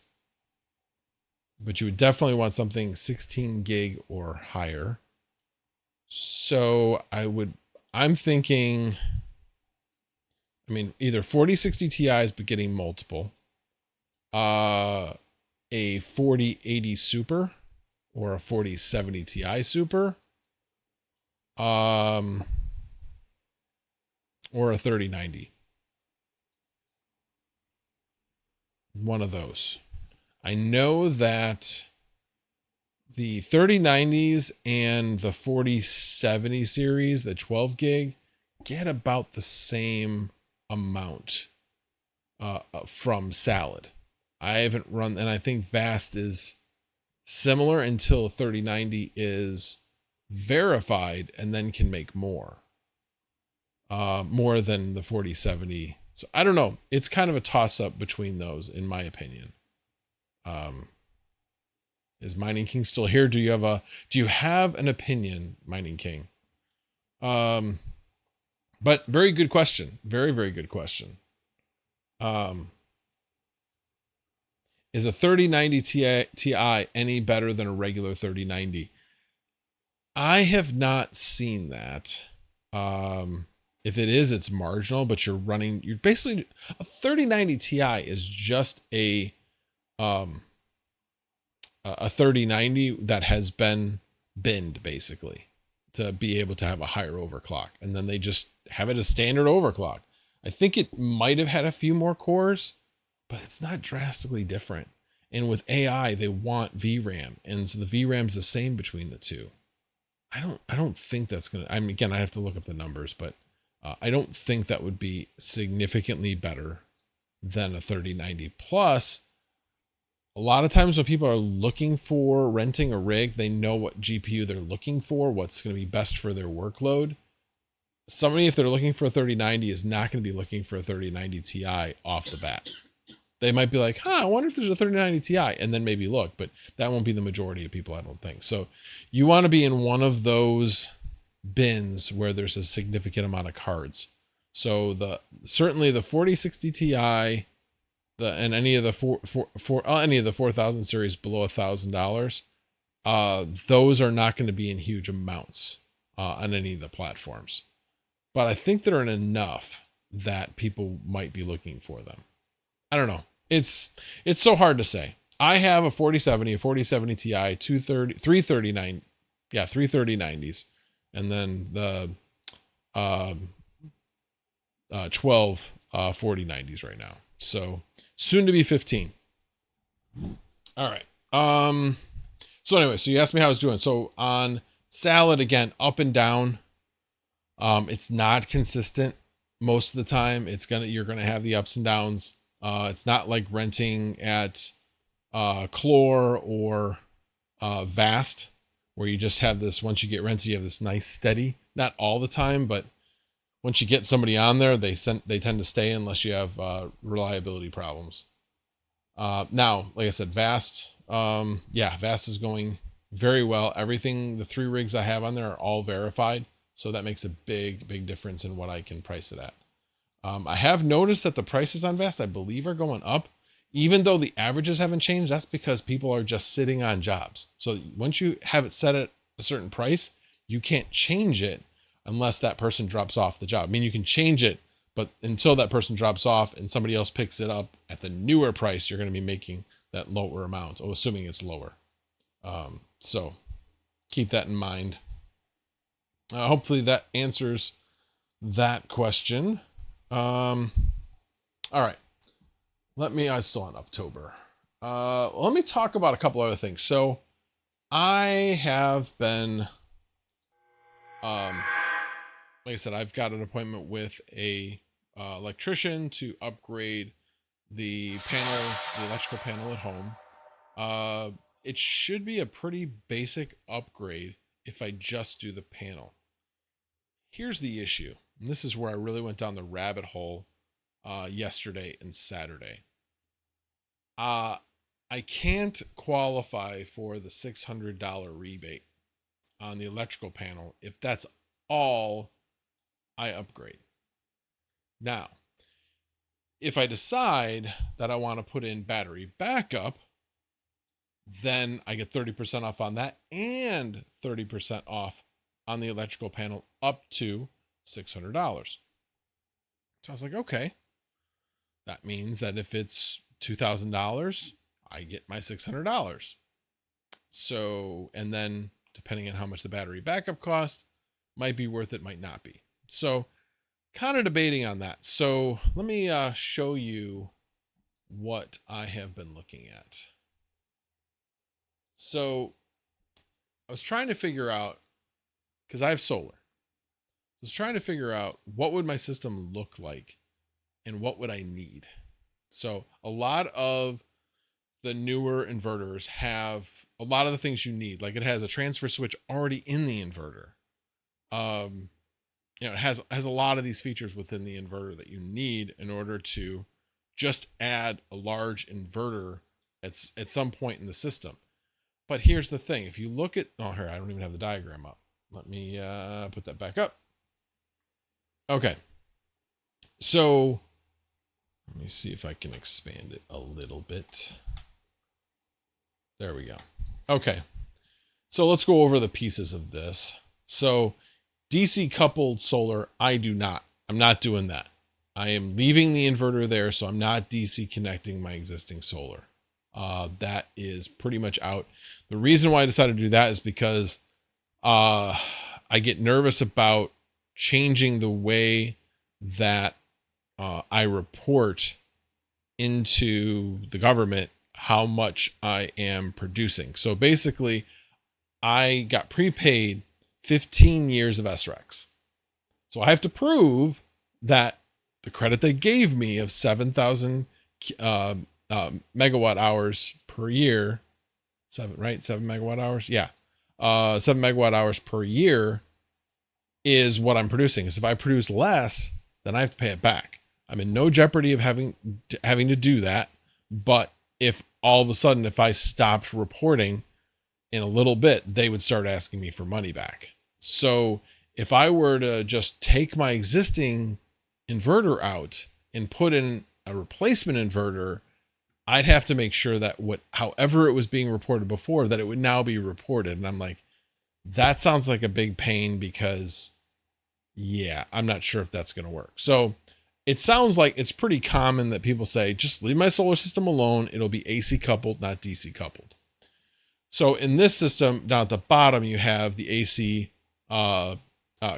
[SPEAKER 1] But you would definitely want something 16 gig or higher. So I'm thinking, I mean, either 4060 Ti's, but getting multiple, a 4080 Super or a 4070 Ti Super, or a 3090. One of those. I know that the 3090s and the 4070 series, the 12 gig, get about the same amount from Salad. I haven't run, and I think Vast is similar until 3090 is verified and then can make more than the 4070. So I don't know. It's kind of a toss up between those, in my opinion. Is Mining King still here? Do you have an opinion, Mining King? But very good question. Very, very good question. Is a 3090 Ti any better than a regular 3090? I have not seen that. If it is, it's marginal, but you're basically, a 3090 Ti is just a 3090 that has been binned, basically, to be able to have a higher overclock. And then they just have it as standard overclock. I think it might have had a few more cores, but it's not drastically different. And with AI, they want VRAM. And so the VRAM's the same between the two. I don't think that's going to, I mean, again, I have to look up the numbers, but I don't think that would be significantly better than a 3090. Plus, a lot of times when people are looking for renting a rig, they know what GPU they're looking for, what's going to be best for their workload. Somebody, if they're looking for a 3090, is not going to be looking for a 3090 Ti off the bat. They might be like, I wonder if there's a 3090 Ti, and then maybe look, but that won't be the majority of people, I don't think. So you want to be in one of those bins where there's a significant amount of cards. So certainly the 4060 Ti, and any of the any of the 4000 series below $1,000, those are not going to be in huge amounts on any of the platforms. But I think they're in enough that people might be looking for them. I don't know. It's so hard to say. I have a 4070, a 4070 Ti, 33090s, and then the 12 4090s right now. So soon to be 15. All right. So anyway, so you asked me how I was doing. So on Salad, again, up and down. It's not consistent most of the time. You're gonna have the ups and downs. It's not like renting at Clore or Vast, where you just have this, once you get rented, you have this nice steady, not all the time, but once you get somebody on there, they tend to stay unless you have reliability problems. Now, like I said, Vast, Vast is going very well. Everything, the 3 rigs I have on there are all verified. So that makes a big, big difference in what I can price it at. I have noticed that the prices on Vast, I believe, are going up. Even though the averages haven't changed, that's because people are just sitting on jobs. So once you have it set at a certain price, you can't change it unless that person drops off the job. I mean, you can change it, but until that person drops off and somebody else picks it up at the newer price, you're going to be making that lower amount, assuming it's lower. So keep that in mind. Hopefully that answers that question. All right. I'm still on Uptober. Let me talk about a couple other things. So I have been, like I said, I've got an appointment with a electrician to upgrade the electrical panel at home. It should be a pretty basic upgrade if I just do the panel. Here's the issue. And this is where I really went down the rabbit hole yesterday and Saturday. I can't qualify for the $600 rebate on the electrical panel if that's all I upgrade. Now, if I decide that I want to put in battery backup, then I get 30% off on that and 30% off on the electrical panel up to $600. So I was like, okay, that means that if it's $2,000, I get my $600. So, and then depending on how much the battery backup cost, might be worth it, might not be. So kind of debating on that. So let me show you what I have been looking at. So I was trying to figure out, because I have solar. I was trying to figure out what would my system look like and what would I need. So a lot of the newer inverters have a lot of the things you need. Like it has a transfer switch already in the inverter. You know, it has a lot of these features within the inverter that you need in order to just add a large inverter at some point in the system. But here's the thing. If you look at, oh, here, I don't even have the diagram up. Let me put that back up. Okay. So let me see if I can expand it a little bit. There we go. Okay. So let's go over the pieces of this. So DC coupled solar, I do not. I'm not doing that. I am leaving the inverter there, so I'm not DC connecting my existing solar. That is pretty much out. The reason why I decided to do that is because I get nervous about changing the way that I report into the government how much I am producing. So basically, I got prepaid 15 years of SREX. So I have to prove that the credit they gave me of 7,000 megawatt hours per year, 7 megawatt hours? Yeah. 7 megawatt hours per year is what I'm producing. Because if I produce less, then I have to pay it back. I'm in no jeopardy of having to do that. But if all of a sudden, if I stopped reporting in a little bit, they would start asking me for money back. So if I were to just take my existing inverter out and put in a replacement inverter, I'd have to make sure that however it was being reported before, that it would now be reported. And I'm like, that sounds like a big pain because, yeah, I'm not sure if that's going to work. So it sounds like it's pretty common that people say, just leave my solar system alone. It'll be AC coupled, not DC coupled. So in this system, down at the bottom, you have the AC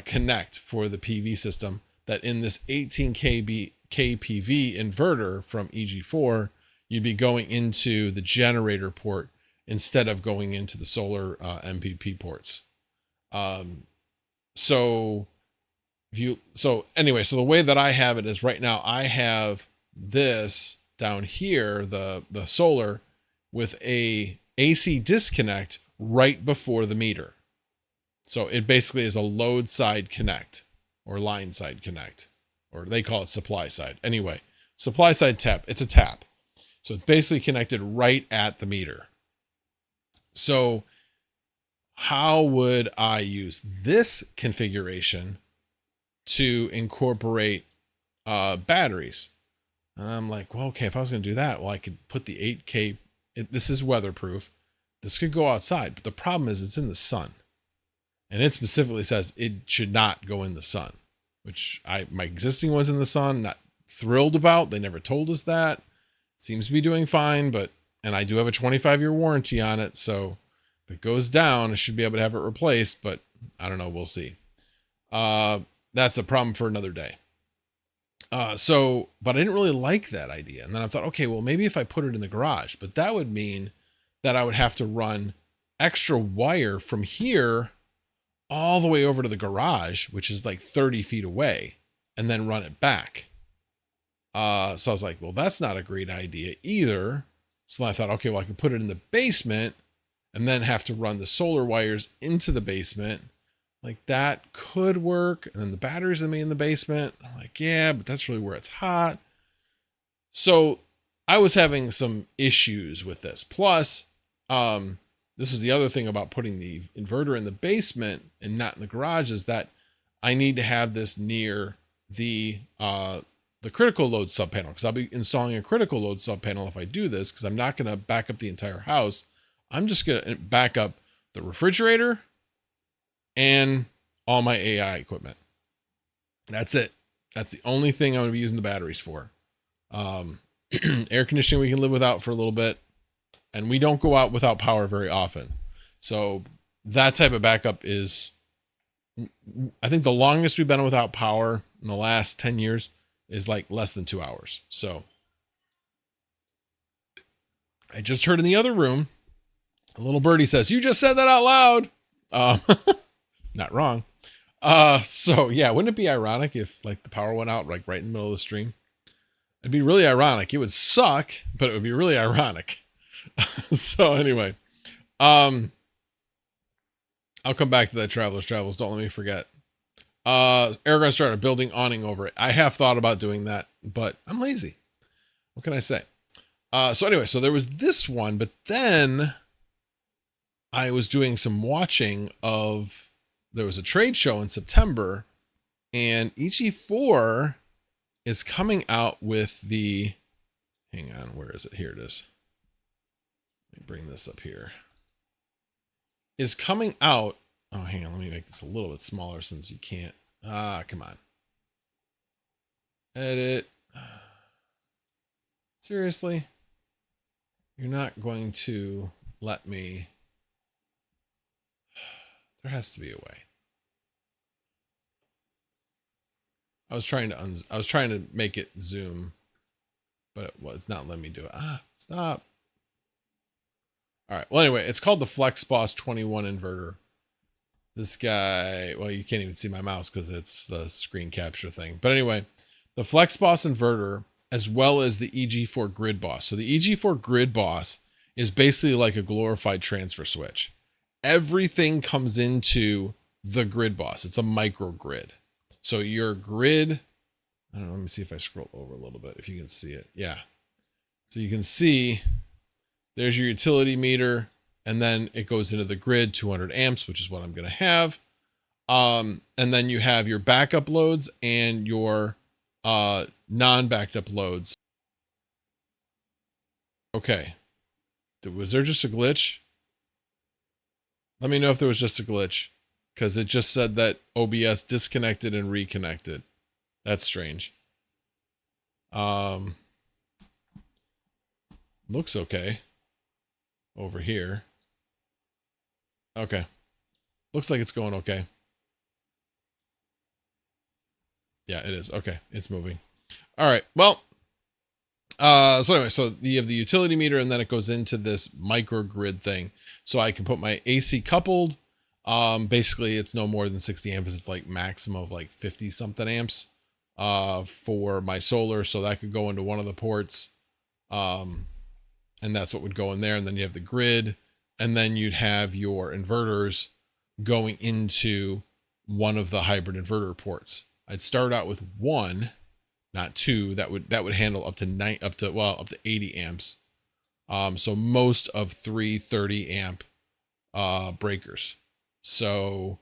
[SPEAKER 1] connect for the PV system, that in this 18 kPV inverter from EG4, you'd be going into the generator port instead of going into the solar MPP ports. So the way that I have it is right now I have this down here, the solar, with a AC disconnect right before the meter. So it basically is a load side connect or line side connect, or they call it supply side. Anyway, supply side tap, it's a tap. So it's basically connected right at the meter. So how would I use this configuration to incorporate batteries? And I'm like, well, okay, if I was going to do that, well, I could put the 8K, this is weatherproof. This could go outside, but the problem is it's in the sun. And it specifically says it should not go in the sun, which my existing one's in the sun, not thrilled about. They never told us that. It seems to be doing fine, and I do have a 25-year warranty on it. So if it goes down, I should be able to have it replaced, but I don't know. We'll see. That's a problem for another day. But I didn't really like that idea. And then I thought, okay, well, maybe if I put it in the garage, but that would mean that I would have to run extra wire from here all the way over to the garage, which is like 30 feet away, and then run it back. So I was like, well, that's not a great idea either. So I thought, okay, well, I could put it in the basement and then have to run the solar wires into the basement. Like that could work. And then the batteries will be in the basement. I'm like, yeah, but that's really where it's hot. So I was having some issues with this. Plus, this is the other thing about putting the inverter in the basement and not in the garage, is that I need to have this near the critical load sub panel, because I'll be installing a critical load sub panel if I do this, because I'm not going to back up the entire house. I'm just going to back up the refrigerator and all my AI equipment. That's it. That's the only thing I'm going to be using the batteries for. Air conditioning we can live without for a little bit, and we don't go out without power very often. So that type of backup is, I think the longest we've been without power in the last 10 years is like less than 2 hours. So I just heard in the other room, a little birdie says, "You just said that out loud." Not wrong. So yeah, wouldn't it be ironic if like the power went out like right in the middle of the stream? It'd be really ironic. It would suck, but it would be really ironic. So anyway, I'll come back to that Traveler's Travels. Don't let me forget. Argon started a building awning over it. I have thought about doing that, but I'm lazy. What can I say? So anyway, so there was this one, but then I was doing some watching of, there was a trade show in September, and EG4 is coming out with the, hang on, where is it? Here it is. Let me bring this up here. Is coming out. Oh, hang on. Let me make this a little bit smaller since you can't. Come on. Edit. Seriously? You're not going to let me. There has to be a way. I was trying to make it zoom, but it's not letting me do it. Stop. All right. Well, anyway, it's called the FlexBoss 21 inverter. This guy, well, you can't even see my mouse because it's the screen capture thing. But anyway, the FlexBoss inverter, as well as the EG4 Grid Boss. So the EG4 Grid Boss is basically like a glorified transfer switch. Everything comes into the Grid Boss. It's a microgrid. So your grid, I don't know, let me see if I scroll over a little bit, if you can see it. Yeah. So you can see there's your utility meter, and then it goes into the grid, 200 amps, which is what I'm going to have. And then you have your backup loads and your non-backed up loads. Okay. Was there just a glitch? Let me know if there was just a glitch, because it just said that OBS disconnected and reconnected. That's strange. Looks okay over here. Okay. Looks like it's going okay. Yeah, it is. Okay. It's moving. All right. Well, so anyway, so you have the utility meter, and then it goes into this microgrid thing. So I can put my AC coupled. Basically it's no more than 60 amps. It's like maximum of like 50 something amps, for my solar. So that could go into one of the ports. And that's what would go in there. And then you have the grid, and then you'd have your inverters going into one of the hybrid inverter ports. I'd start out with one, not two. That would handle up to 80 amps. So most of 330 amp, breakers. So,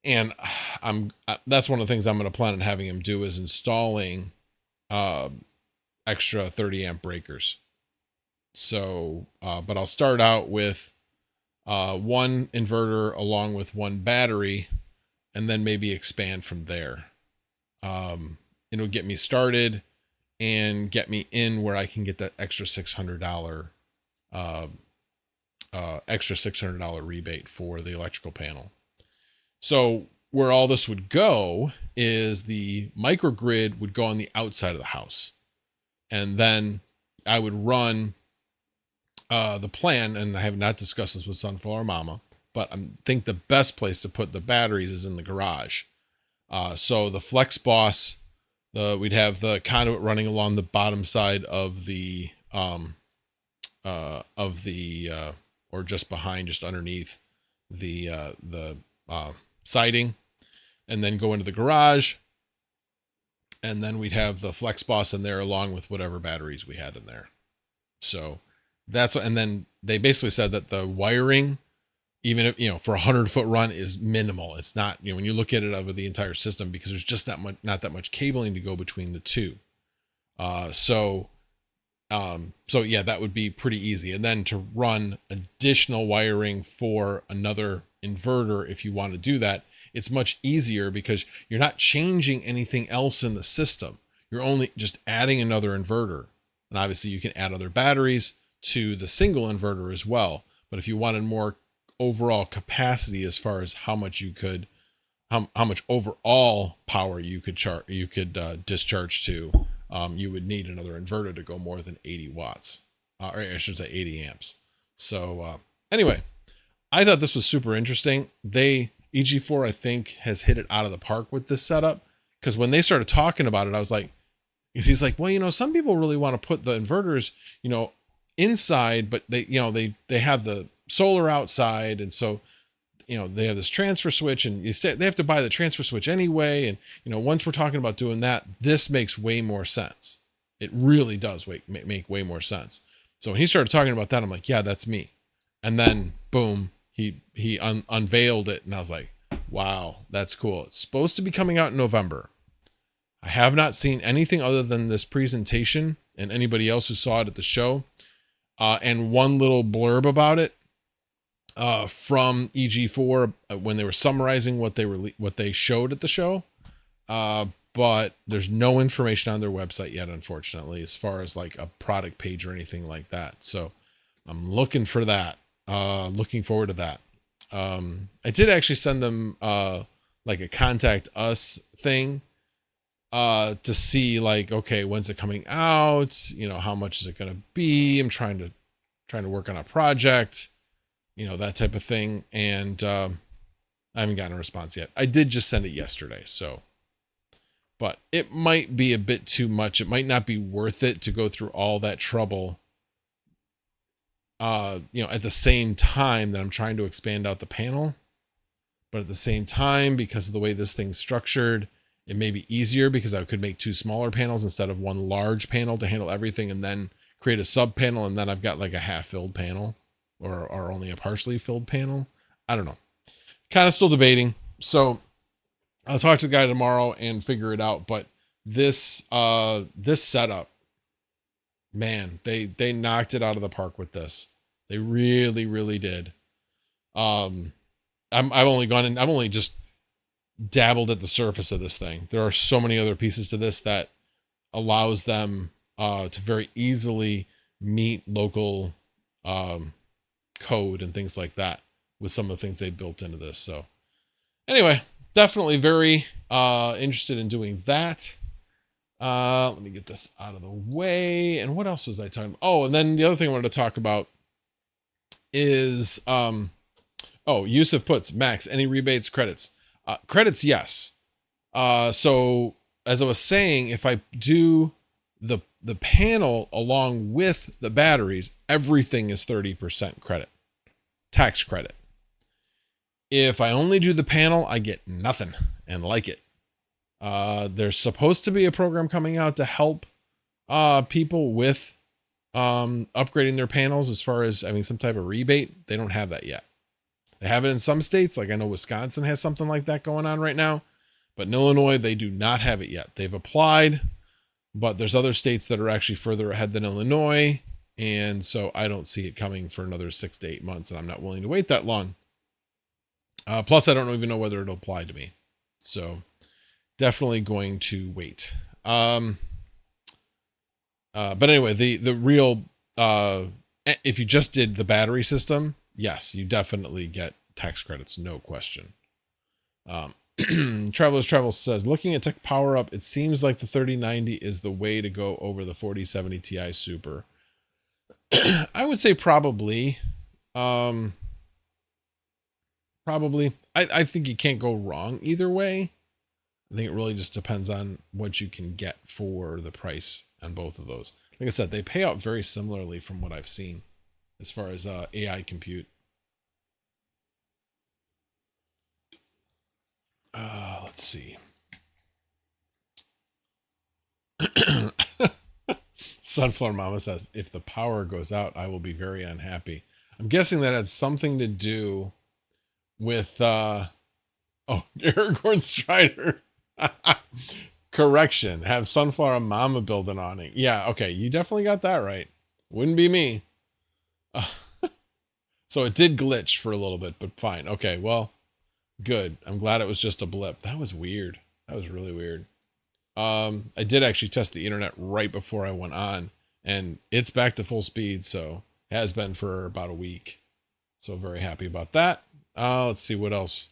[SPEAKER 1] and that's one of the things I'm going to plan on having him do, is installing, extra 30 amp breakers. So, but I'll start out with, one inverter along with one battery, and then maybe expand from there. It'll get me started and get me in where I can get that extra $600, rebate for the electrical panel. So where all this would go is the microgrid would go on the outside of the house. And then I would run, the plan, and I have not discussed this with Sunflower Mama, but I think the best place to put the batteries is in the garage. So the FlexBoss, we'd have the conduit running along the bottom side of the, or just behind, just underneath the siding, and then go into the garage. And then we'd have the flex boss in there along with whatever batteries we had in there. So that's what, and then they basically said that the wiring, even if, for a 100-foot run, is minimal. It's not, when you look at it over the entire system, because there's just not that much cabling to go between the two. So yeah, that would be pretty easy. And then to run additional wiring for another inverter, if you want to do that, it's much easier because you're not changing anything else in the system. You're only just adding another inverter. And obviously you can add other batteries to the single inverter as well. But if you wanted more overall capacity as far as how much you could, how much overall power you could discharge to, you would need another inverter to go more than 80 watts, or I should say 80 amps. So anyway, I thought this was super interesting. EG4, I think, has hit it out of the park with this setup, because when they started talking about it, I was like, he's like, well, some people really want to put the inverters, inside, but they have the solar outside. And so, they have this transfer switch, and they have to buy the transfer switch anyway. And, once we're talking about doing that, this makes way more sense. It really does make way more sense. So when he started talking about that, I'm like, yeah, that's me. And then boom, he unveiled it, and I was like, wow, that's cool. It's supposed to be coming out in November. I have not seen anything other than this presentation and anybody else who saw it at the show, and one little blurb about it from EG4 when they were summarizing what they showed at the show. But there's no information on their website yet, unfortunately, as far as like a product page or anything like that. So I'm looking for that. Looking forward to that. I did actually send them like a contact us thing to see like, okay, when's it coming out? How much is it going to be? I'm trying to work on a project, that type of thing. And I haven't gotten a response yet. I did just send it yesterday. So, but it might be a bit too much. It might not be worth it to go through all that trouble, at the same time that I'm trying to expand out the panel. But at the same time, because of the way this thing's structured, it may be easier because I could make two smaller panels instead of one large panel to handle everything, and then create a sub panel. And then I've got like a half filled panel or only a partially filled panel. I don't know. Kind of still debating. So I'll talk to the guy tomorrow and figure it out. But this setup, man, they knocked it out of the park with this. They really, really did. I've only just dabbled at the surface of this thing. There are so many other pieces to this that allows them to very easily meet local code and things like that with some of the things they built into this. So anyway, definitely very interested in doing that. Let me get this out of the way. And what else was I talking about? Oh, and then the other thing I wanted to talk about is Yusuf puts, Max, any rebates, credits? Credits, yes. So as I was saying, if I do the panel along with the batteries, everything is 30% credit, tax credit. If I only do the panel, I get nothing and like it. There's supposed to be a program coming out to help people with upgrading their panels as far as, some type of rebate. They don't have that yet. They have it in some states. Like I know Wisconsin has something like that going on right now, but in Illinois, they do not have it yet. They've applied, but there's other states that are actually further ahead than Illinois. And so I don't see it coming for another 6 to 8 months, and I'm not willing to wait that long. Plus I don't even know whether it'll apply to me. So definitely going to wait. But anyway, the real, if you just did the battery system, yes, you definitely get tax credits. No question. Travelers Travel says, looking at Tech Power Up, it seems like the 3090 is the way to go over the 4070 Ti Super. I would say probably. Probably. I think you can't go wrong either way. I think it really just depends on what you can get for the price on both of those. Like I said, they pay out very similarly from what I've seen as far as AI compute. Let's see. Sunflower Mama says, if the power goes out, I will be very unhappy. I'm guessing that had something to do with, oh, Aragorn Strider. Correction. Have Sunflower Mama build an awning. Yeah, okay. You definitely got that right. Wouldn't be me. So it did glitch for a little bit, but fine. Okay, well, good. I'm glad it was just a blip. That was weird. That was really weird. I did actually test the internet right before I went on, and it's back to full speed, so it has been for about a week. So very happy about that. Let's see what else.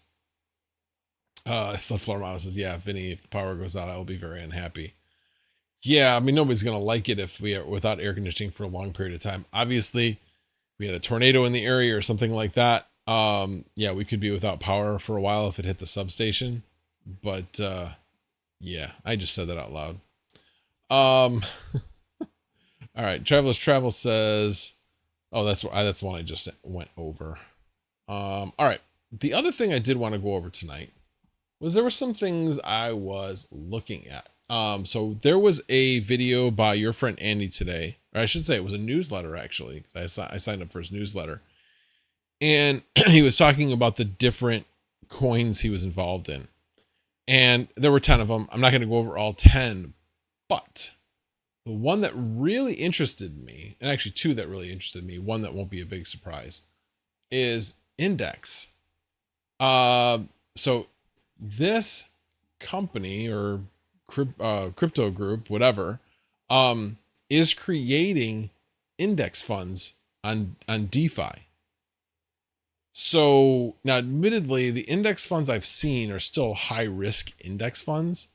[SPEAKER 1] Sunflower Mama says, yeah, Vinny, if the power goes out, I will be very unhappy. Yeah, I mean, nobody's going to like it if we are without air conditioning for a long period of time. Obviously, if we had a tornado in the area or something like that, yeah, we could be without power for a while if it hit the substation. But, yeah, I just said that out loud. All right. Travelers Travel says, oh, that's the one I just went over. All right. The other thing I did want to go over tonight was there were some things I was looking at. So there was a video by your friend Andy today, or I should say it was a newsletter actually, because I signed up for his newsletter, and he was talking about the different coins he was involved in. And there were 10 of them. I'm not going to go over all 10, but the one that really interested me, and actually 2 that really interested me, one that won't be a big surprise, is Index. So this company or crypto group, whatever, is creating index funds on DeFi. So now, admittedly, the index funds I've seen are still high risk index funds.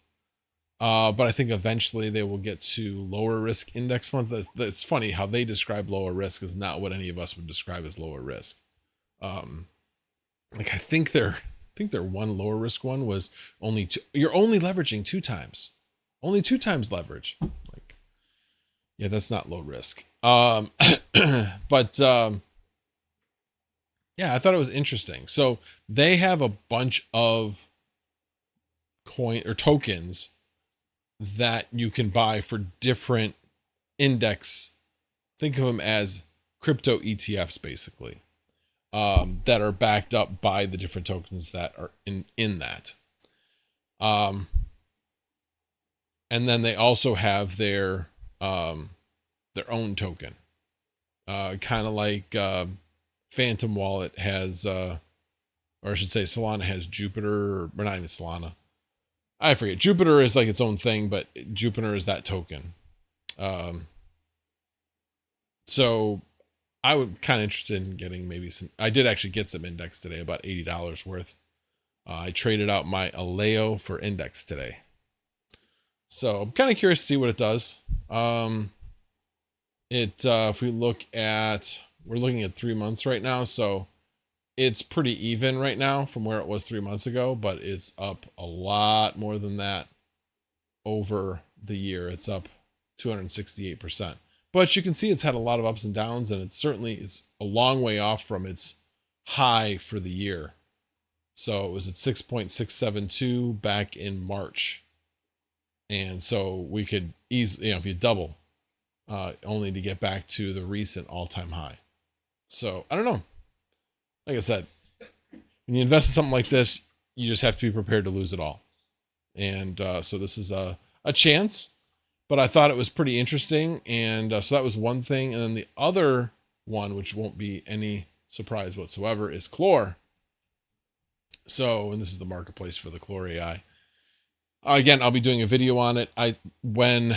[SPEAKER 1] But I think eventually they will get to lower risk index funds. That's funny how they describe lower risk is not what any of us would describe as lower risk. Like I think their one lower risk one was only 2. You're only leveraging 2 times, only 2 times leverage. Like, yeah, that's not low risk. But yeah, I thought it was interesting. So they have a bunch of coin or tokens that you can buy for different index. Think of them as crypto ETFs, basically, that are backed up by the different tokens that are in that. And then they also have their own token, kind of like Phantom Wallet has, or I should say Solana has Jupiter, or not even Solana. I forget. Jupiter is like its own thing, but Jupiter is that token. So I would kind of interested in getting maybe some. I did actually get some index today, about $80 worth. I traded out my Aleo for index today. So I'm kind of curious to see what it does. If we look at, we're looking at 3 months right now. So it's pretty even right now from where it was 3 months ago, but it's up a lot more than that over the year. It's up 268%. But you can see it's had a lot of ups and downs, and it's a long way off from its high for the year. So it was at 6.672 back in March. And so we could easily, if you double, only to get back to the recent all-time high. So I don't know. Like I said, when you invest in something like this, you just have to be prepared to lose it all. And so this is a chance, but I thought it was pretty interesting. And so that was one thing. And then the other one, which won't be any surprise whatsoever, is Clore. So, and this is the marketplace for the Clore AI. Again, I'll be doing a video on it. When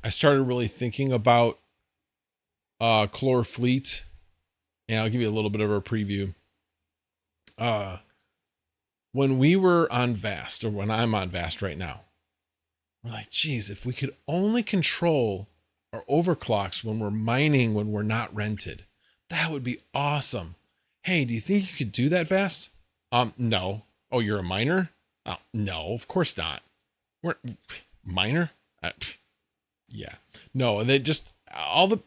[SPEAKER 1] I started really thinking about Clore Fleet, and I'll give you a little bit of a preview. When we were on Vast, or when I'm on Vast right now, we're like, geez, if we could only control our overclocks when we're mining, when we're not rented, that would be awesome. Hey, do you think you could do that, Vast? No. Oh, you're a miner? Oh, no, of course not. We're miner? Yeah. No, and they just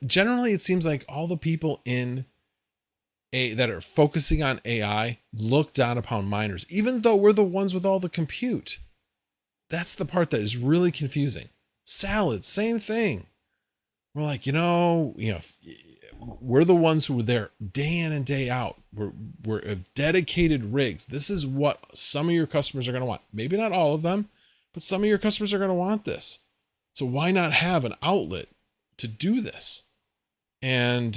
[SPEAKER 1] generally it seems like all the people that are focusing on AI look down upon miners, even though we're the ones with all the compute. That's the part that is really confusing. Salad, same thing. We're like, we're the ones who were there day in and day out. We're dedicated rigs. This is what some of your customers are going to want. Maybe not all of them, but some of your customers are going to want this. So why not have an outlet to do this? And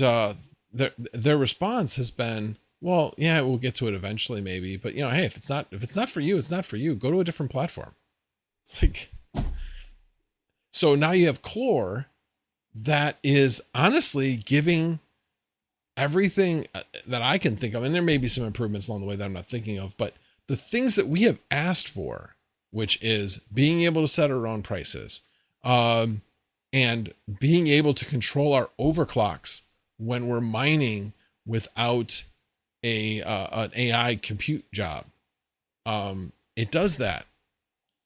[SPEAKER 1] their response has been, well, yeah, we'll get to it eventually, maybe. But hey, if it's not for you, it's not for you. Go to a different platform. It's like, so now you have Clore that is honestly giving everything that I can think of, and there may be some improvements along the way that I'm not thinking of, but the things that we have asked for, which is being able to set our own prices, and being able to control our overclocks when we're mining without an AI compute job. It does that.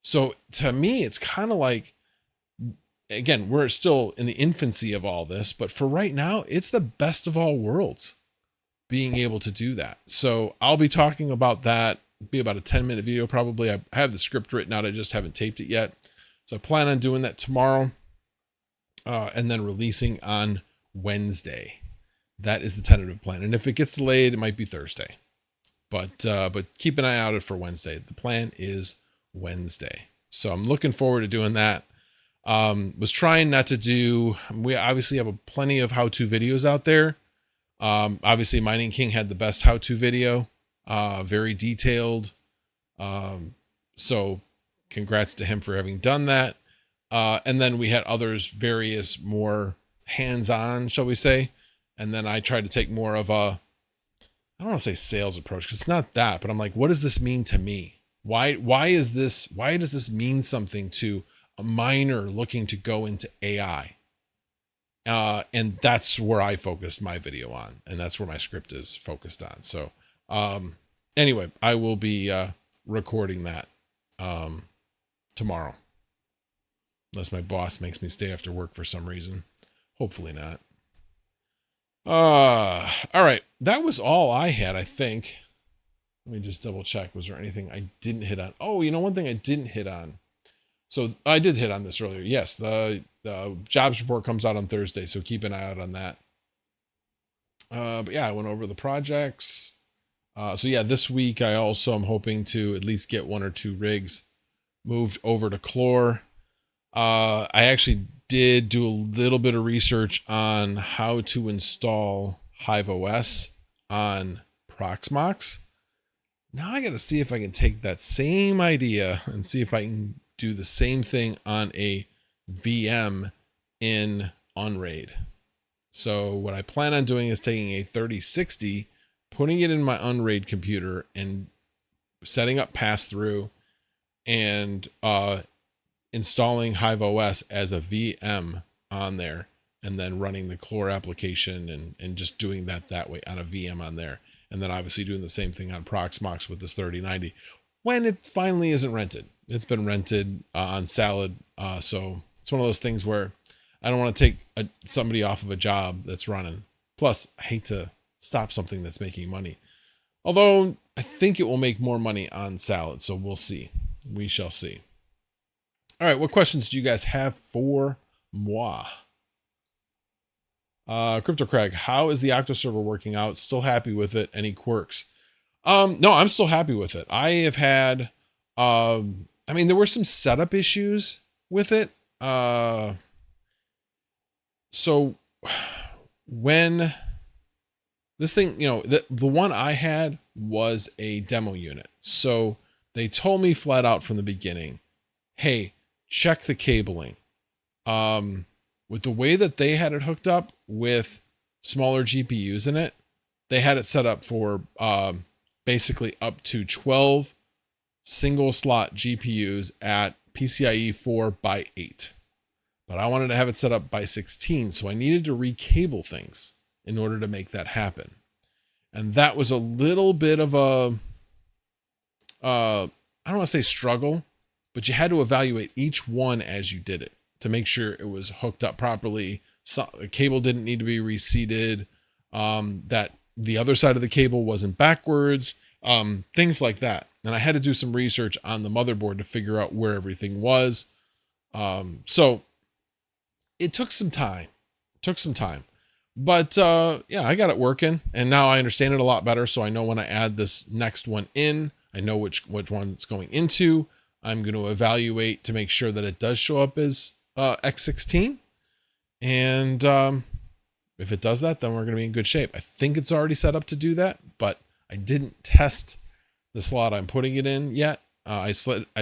[SPEAKER 1] So to me, it's kind of like, again, we're still in the infancy of all this, but for right now, it's the best of all worlds being able to do that. So I'll be talking about that. It'll be about a 10-minute video probably. I have the script written out. I just haven't taped it yet. So I plan on doing that tomorrow, and then releasing on Wednesday. That is the tentative plan. And if it gets delayed, it might be Thursday. But keep an eye out for Wednesday. The plan is Wednesday. So I'm looking forward to doing that. Was trying not to do, we obviously have plenty of how-to videos out there. Obviously Mining King had the best how-to video, very detailed. So congrats to him for having done that. And then we had others, various more hands-on, shall we say. And then I tried to take more of a, I don't want to say sales approach, because it's not that, but I'm like, what does this mean to me? Why does this mean something to a miner looking to go into AI? And that's where I focused my video on, and that's where my script is focused on. So, anyway, I will be, recording that, tomorrow, unless my boss makes me stay after work for some reason. Hopefully not. All right. That was all I had, I think. Let me just double check. Was there anything I didn't hit on? Oh, one thing I didn't hit on. So I did hit on this earlier. Yes, the jobs report comes out on Thursday, so keep an eye out on that. But yeah, I went over the projects. So yeah, this week I also am hoping to at least get 1 or 2 rigs moved over to Clore. I actually did do a little bit of research on how to install Hive OS on Proxmox. Now I got to see if I can take that same idea and see if I can do the same thing on a VM in Unraid. So what I plan on doing is taking a 3060, putting it in my Unraid computer and setting up pass-through and installing Hive OS as a VM on there, and then running the Clore application and just doing that way on a VM on there. And then obviously doing the same thing on Proxmox with this 3090 when it finally isn't rented. It's been rented on Salad. So it's one of those things where I don't want to take somebody off of a job that's running. Plus, I hate to stop something that's making money. Although I think it will make more money on Salad. So we'll see. We shall see. All right. What questions do you guys have for moi? Crypto Craig, how is the Octo server working out? Still happy with it? Any quirks? No, I'm still happy with it. I have had, there were some setup issues with it. So when this thing, the one I had was a demo unit. So they told me flat out from the beginning, hey, check the cabling. With the way that they had it hooked up with smaller GPUs in it, they had it set up for basically up to 12 single slot GPUs at PCIe 4x8. But I wanted to have it set up by 16, so I needed to recable things in order to make that happen. And that was a little bit of a, I don't want to say struggle, but you had to evaluate each one as you did it to make sure it was hooked up properly. So the cable didn't need to be reseated, that the other side of the cable wasn't backwards, things like that. And I had to do some research on the motherboard to figure out where everything was. So it took some time. But yeah, I got it working, and now I understand it a lot better. So I know when I add this next one in, I know which one it's going into. I'm going to evaluate to make sure that it does show up as X16. And if it does that, then we're going to be in good shape. I think it's already set up to do that, but I didn't test the slot I'm putting it in yet. I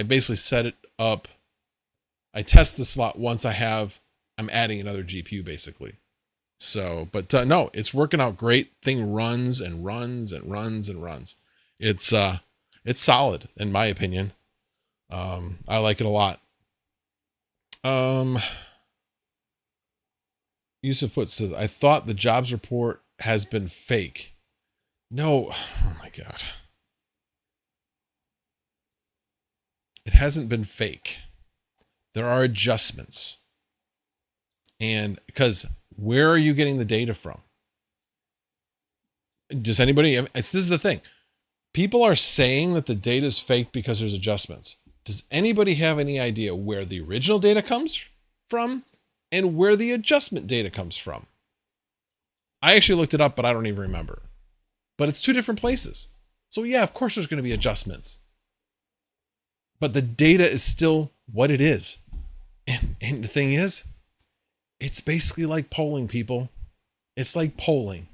[SPEAKER 1] basically set it up. I test the slot once I'm adding another GPU basically. So, but no, it's working out great. Thing runs and runs and runs and runs. It's solid in my opinion. I like it a lot. Yusuf Foot says, I thought the jobs report has been fake. No, oh my God. It hasn't been fake. There are adjustments. And because where are you getting the data from? Does anybody, this is the thing. People are saying that the data is fake because there's adjustments. Does anybody have any idea where the original data comes from and where the adjustment data comes from? I actually looked it up, but I don't even remember. But it's two different places. So yeah, of course there's going to be adjustments. But the data is still what it is. And the thing is, it's basically like polling, people. It's like polling.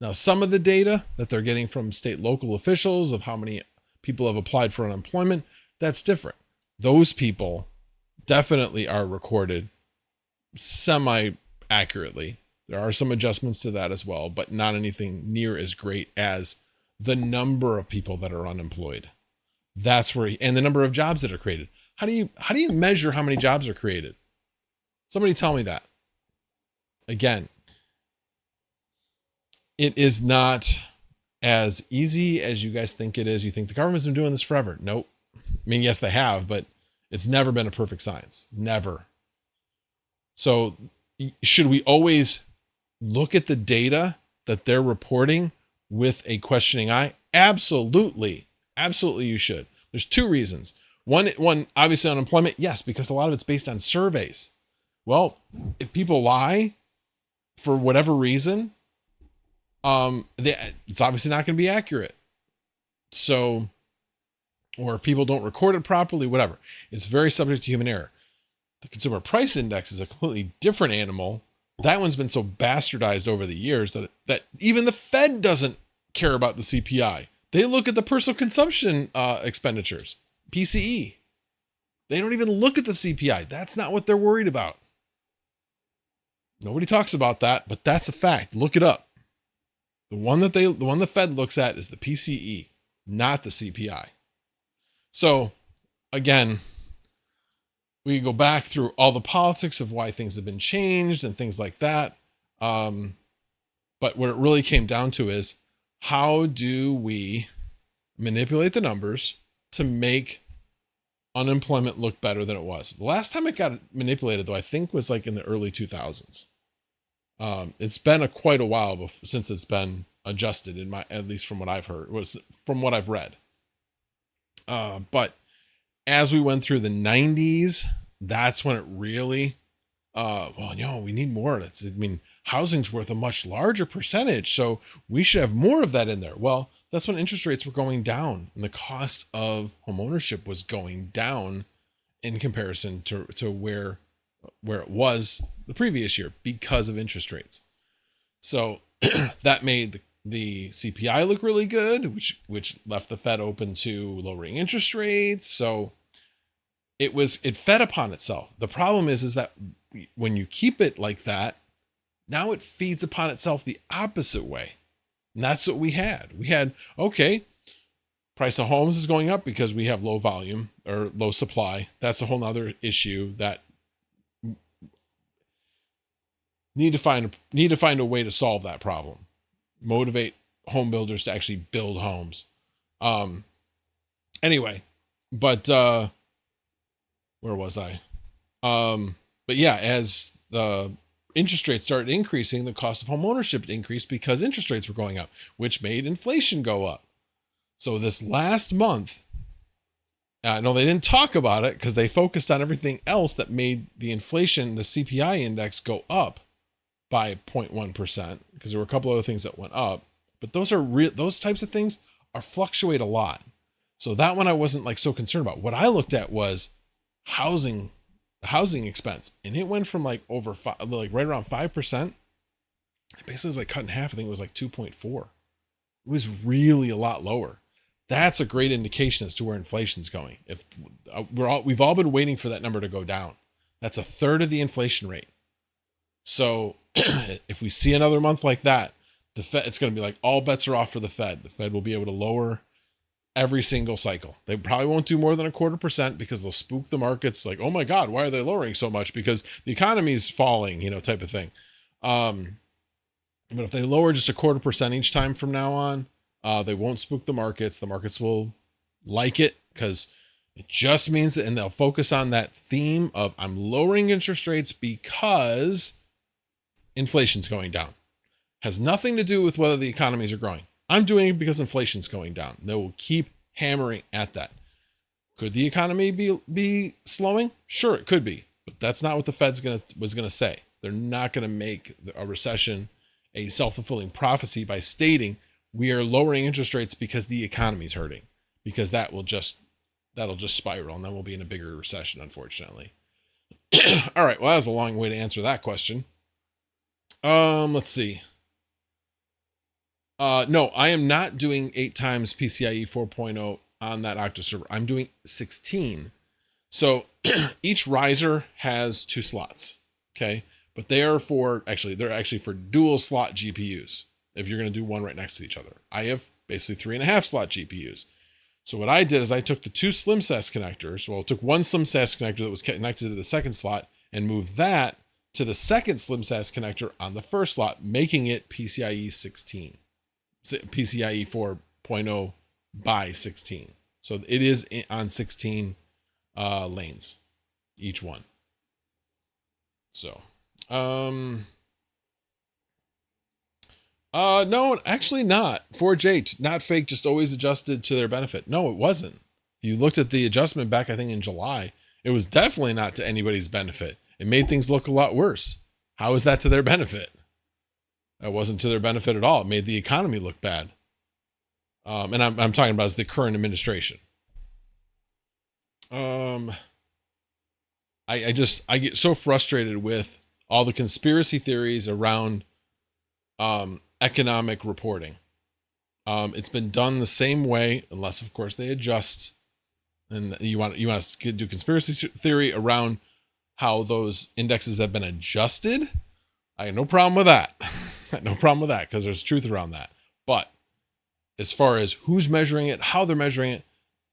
[SPEAKER 1] Now, some of the data that they're getting from state local officials of how many people have applied for unemployment, that's different. Those people definitely are recorded semi-accurately. There are some adjustments to that as well, but not anything near as great as the number of people that are unemployed. That's where, and the number of jobs that are created. How do you measure how many jobs are created? Somebody tell me that. Again, it is not as easy as you guys think it is. You think the government's been doing this forever. Nope. I mean, yes, they have, but it's never been a perfect science. Never. So should we always look at the data that they're reporting with a questioning eye? Absolutely. Absolutely you should. There's two reasons. One, obviously unemployment. Yes, because a lot of it's based on surveys. Well, if people lie for whatever reason, it's obviously not going to be accurate. So, or if people don't record it properly, whatever, it's very subject to human error. The consumer price index is a completely different animal. That one's been so bastardized over the years that even the Fed doesn't care about the CPI. They look at the personal consumption expenditures, PCE. They don't even look at the CPI. That's not what they're worried about. Nobody talks about that, but that's a fact. Look it up. The one the Fed looks at is the PCE, not the CPI. So again, we go back through all the politics of why things have been changed and things like that. But what it really came down to is, how do we manipulate the numbers to make unemployment look better than it was? The last time it got manipulated, though, I think was like in the early 2000s. It's been quite a while since it's been adjusted, at least from what I've heard, from what I've read. But as we went through the 90s, that's when it really, we need more. Housing's worth a much larger percentage, so we should have more of that in there. Well, that's when interest rates were going down and the cost of homeownership was going down in comparison to where it was the previous year because of interest rates. So that made the CPI look really good, which left the Fed open to lowering interest rates. So it fed upon itself. The problem is that when you keep it like that, now it feeds upon itself the opposite way. And that's what we had. We had, okay, price of homes is going up because we have low volume or low supply. That's a whole nother issue that need to find a way to solve that problem. Motivate home builders to actually build homes. Anyway, but where was I? But yeah, as the interest rates started increasing, the cost of home ownership increased because interest rates were going up, which made inflation go up. So this last month, No, they didn't talk about it because they focused on everything else that made the inflation, the CPI index, go up by 0.1%, because there were a couple other things that went up. But those are real, those types of things are fluctuate a lot. So that one I wasn't like so concerned about. What I looked at was housing expense, and it went from like over like right around 5%. It basically was like cut in half. I think it was like 2.4. It was really a lot lower. That's a great indication as to where inflation's going. If we've all been waiting for that number to go down. That's a third of the inflation rate. So if we see another month like that, the Fed, it's going to be like all bets are off for the Fed. The Fed will be able to lower every single cycle. They probably won't do more than 0.25% because they'll spook the markets like, oh my God, why are they lowering so much? Because the economy is falling, type of thing. But if they lower just 0.25% each time from now on, they won't spook the markets. The markets will like it because it just means that, and they'll focus on that theme of I'm lowering interest rates because inflation's going down. Has nothing to do with whether the economies are growing. I'm doing it because inflation's going down. They will keep hammering at that. Could the economy be slowing? Sure, it could be, but that's not what the Fed's was gonna say. They're not gonna make a recession a self-fulfilling prophecy by stating we are lowering interest rates because the economy's hurting, because that'll just spiral, and then we'll be in a bigger recession, unfortunately. All right, well, that was a long way to answer that question. Let's see. No, I am not doing 8 times PCIe 4.0 on that Octa server. I'm doing 16. So each riser has 2 slots. Okay. But they're actually for dual slot GPUs. If you're going to do one right next to each other, I have basically 3.5 slot GPUs. So what I did is I took the 2 SlimSAS connectors. Well, I took one SlimSAS connector that was connected to the second slot and moved that to the second SlimSAS connector on the first slot, making it PCIe 16. PCIe 4.0 by 16. So it is on 16 lanes, each one. So, no, actually not. Forge8, not fake, just always adjusted to their benefit. No, it wasn't. If you looked at the adjustment back, I think in July, it was definitely not to anybody's benefit. It made things look a lot worse. How is that to their benefit? That wasn't to their benefit at all. It made the economy look bad. And I'm talking about as the current administration. I get so frustrated with all the conspiracy theories around economic reporting. It's been done the same way, unless of course they adjust. And you want to do conspiracy theory around how those indexes have been adjusted. I have no problem with that. No problem with that, because there's truth around that. But as far as who's measuring it, how they're measuring it,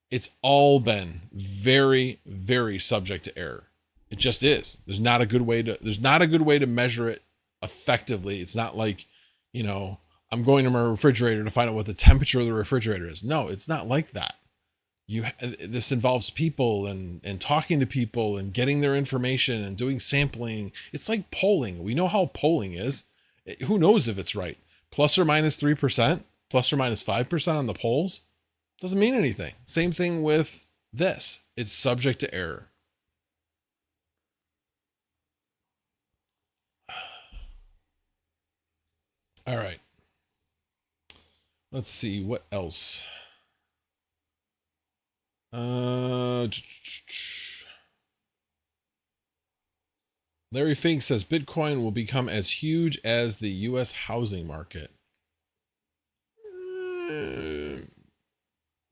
[SPEAKER 1] it's all been very, very subject to error. It just is. There's not a good way to measure it effectively. It's not like, I'm going to my refrigerator to find out what the temperature of the refrigerator is. No, it's not like that. This involves people and talking to people and getting their information and doing sampling. It's like polling. We know how polling is. Who knows if it's right? Plus or minus 3%, plus or minus 5% on the polls doesn't mean anything. Same thing with this. It's subject to error. All right. Let's see what else. Larry Fink says Bitcoin will become as huge as the U.S. housing market.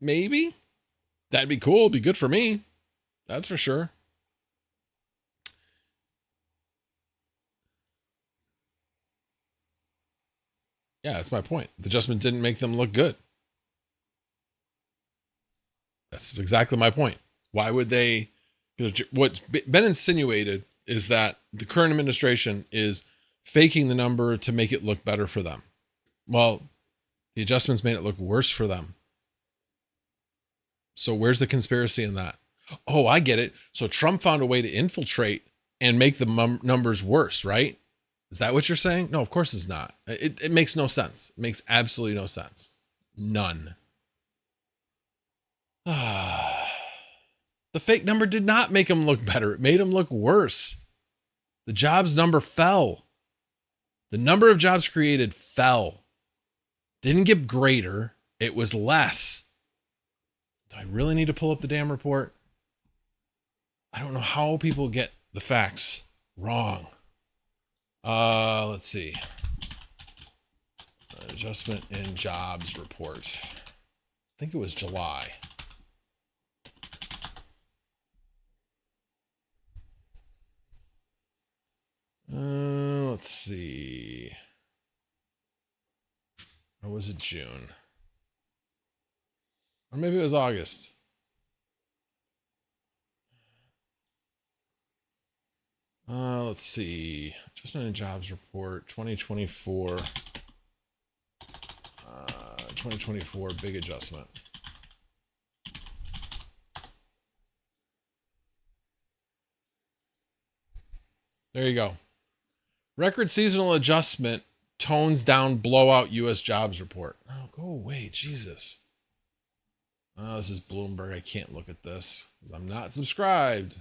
[SPEAKER 1] Maybe. That'd be cool. It'd be good for me. That's for sure. Yeah, that's my point. The adjustment didn't make them look good. That's exactly my point. Why would they? What's been insinuated is that the current administration is faking the number to make it look better for them. Well, the adjustments made it look worse for them. So where's the conspiracy in that? Oh, I get it. So Trump found a way to infiltrate and make the numbers worse, right? Is that what you're saying? No, of course it's not. It makes no sense. It makes absolutely no sense. None. The fake number did not make him look better. It made him look worse. The jobs number fell. The number of jobs created fell. Didn't get greater. It was less. Do I really need to pull up the damn report? I don't know how people get the facts wrong. Let's see. Adjustment in jobs report. I think it was July. Let's see. Or was it June? Or maybe it was August. Let's see. Adjustment in jobs report 2024. 2024 big adjustment. There you go. Record seasonal adjustment tones down blowout U.S. jobs report. Oh, go away, Jesus. Oh, this is Bloomberg. I can't look at this. I'm not subscribed.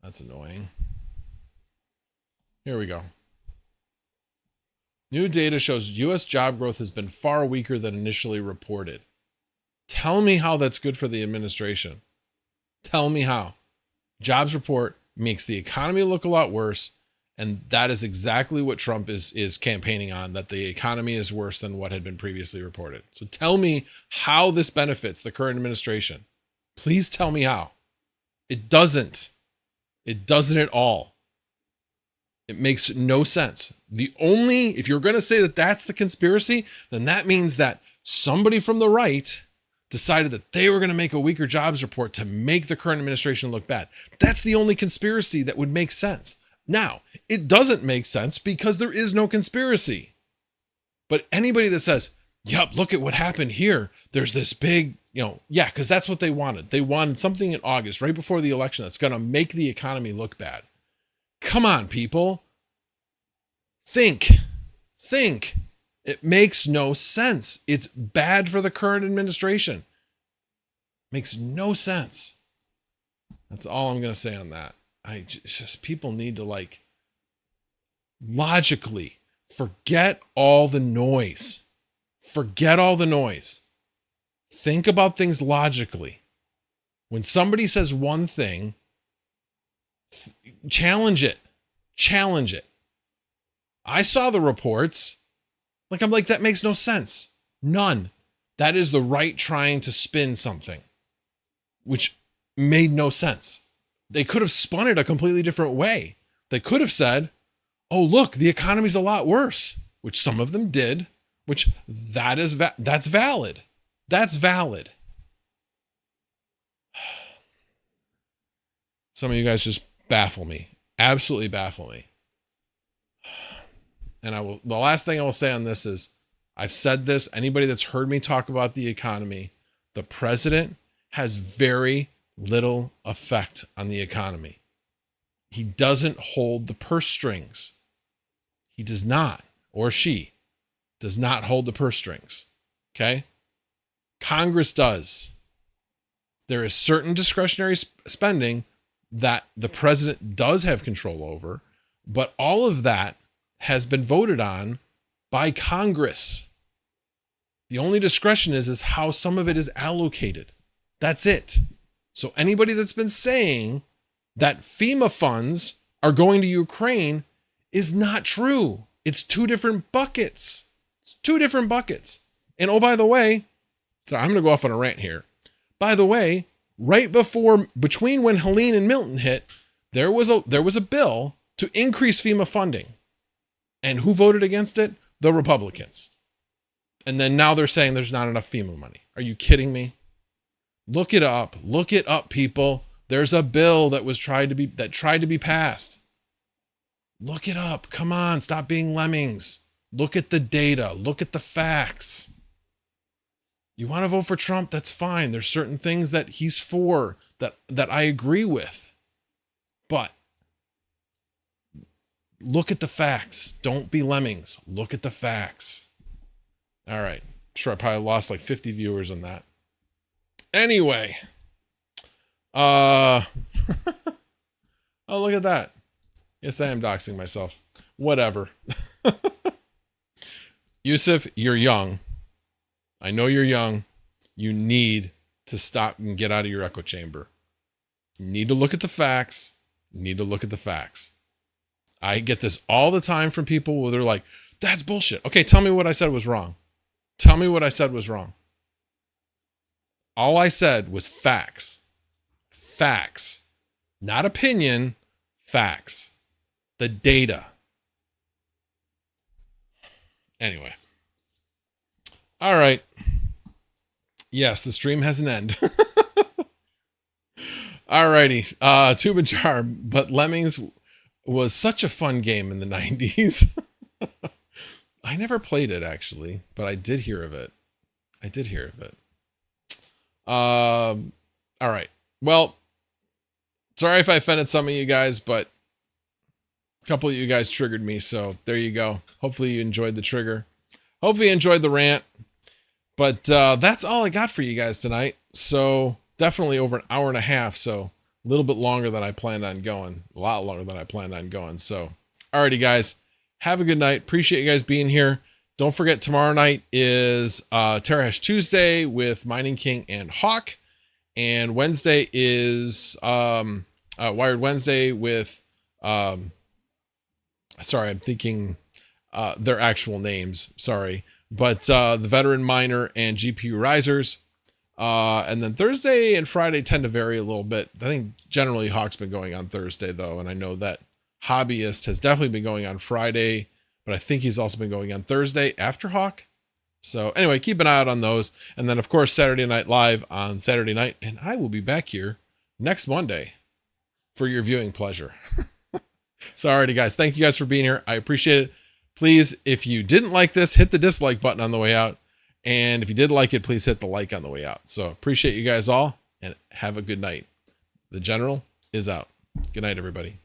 [SPEAKER 1] That's annoying. Here we go. New data shows U.S. job growth has been far weaker than initially reported. Tell me how that's good for the administration. Tell me how. Jobs report makes the economy look a lot worse, and that is exactly what Trump is campaigning on, that the economy is worse than what had been previously reported. So tell me how this benefits the current administration. Please tell me how. It doesn't. It doesn't at all. It makes no sense. If you're going to say that that's the conspiracy, then that means that somebody from the right decided that they were going to make a weaker jobs report to make the current administration look bad. That's the only conspiracy that would make sense. Now, it doesn't make sense because there is no conspiracy. But anybody that says, yup, look at what happened here. There's this big, yeah, because that's what they wanted. They wanted something in August, right before the election, that's going to make the economy look bad. Come on, people. Think. It makes no sense. It's bad for the current administration. Makes no sense. That's all I'm going to say on that. People need to logically forget all the noise. Forget all the noise. Think about things logically. When somebody says one thing, challenge it. Challenge it. I saw the reports. I'm like, that makes no sense. None. That is the right trying to spin something, which made no sense. They could have spun it a completely different way. They could have said, oh, look, the economy's a lot worse, which some of them did, which that's valid. That's valid. Some of you guys just baffle me. Absolutely baffle me. And the last thing I will say on this is, I've said this, anybody that's heard me talk about the economy, the president has very little effect on the economy. He doesn't hold the purse strings. He does not, or she does not hold the purse strings. Okay? Congress does. There is certain discretionary spending that the president does have control over, but all of that has been voted on by Congress. The only discretion is how some of it is allocated. That's it. So anybody that's been saying that FEMA funds are going to Ukraine is not true. It's two different buckets. It's two different buckets. And oh, by the way, so I'm going to go off on a rant here. By the way, between when Helene and Milton hit, there was a bill to increase FEMA funding. And who voted against it? The Republicans. And then now they're saying there's not enough FEMA money. Are you kidding me? Look it up. Look it up, people. There's a bill that tried to be passed. Look it up. Come on, stop being lemmings. Look at the data. Look at the facts. You want to vote for Trump? That's fine. There's certain things that he's for that I agree with. But look at the facts. Don't be lemmings. Look at the facts. All right. I'm sure I probably lost 50 viewers on that. Anyway, Oh, look at that. Yes, I am doxing myself. Whatever. Yusuf, you're young. I know you're young. You need to stop and get out of your echo chamber. You need to look at the facts. You need to look at the facts. I get this all the time from people where they're like, that's bullshit. Okay, tell me what I said was wrong. Tell me what I said was wrong. All I said was facts. Facts. Not opinion. Facts. The data. Anyway. All right. Yes, the stream has an end. Alrighty. Tube and Jar, but Lemmings was such a fun game in the 90s. I never played it actually, but I did hear of it. All right. Well, sorry if I offended some of you guys, but a couple of you guys triggered me, so there you go. Hopefully you enjoyed the trigger. Hopefully you enjoyed the rant. But that's all I got for you guys tonight. So definitely over an hour and a half. So a little bit longer than I planned on going. A lot longer than I planned on going. So, alrighty, guys. Have a good night. Appreciate you guys being here. Don't forget, tomorrow night is Terrahash Tuesday with Mining King and Hawk. And Wednesday is Wired Wednesday with... sorry, I'm thinking their actual names. Sorry. But the Veteran Miner and GPU Risers. And then Thursday and Friday tend to vary a little bit. I think generally Hawk's been going on Thursday, though. And I know that Hobbyist has definitely been going on Friday. But I think he's also been going on Thursday after Hawk. So anyway, keep an eye out on those. And then, of course, Saturday Night Live on Saturday night. And I will be back here next Monday for your viewing pleasure. So, alrighty, guys. Thank you guys for being here. I appreciate it. Please, if you didn't like this, hit the dislike button on the way out. And if you did like it, please hit the like on the way out. So appreciate you guys all and have a good night. The General is out. Good night, everybody.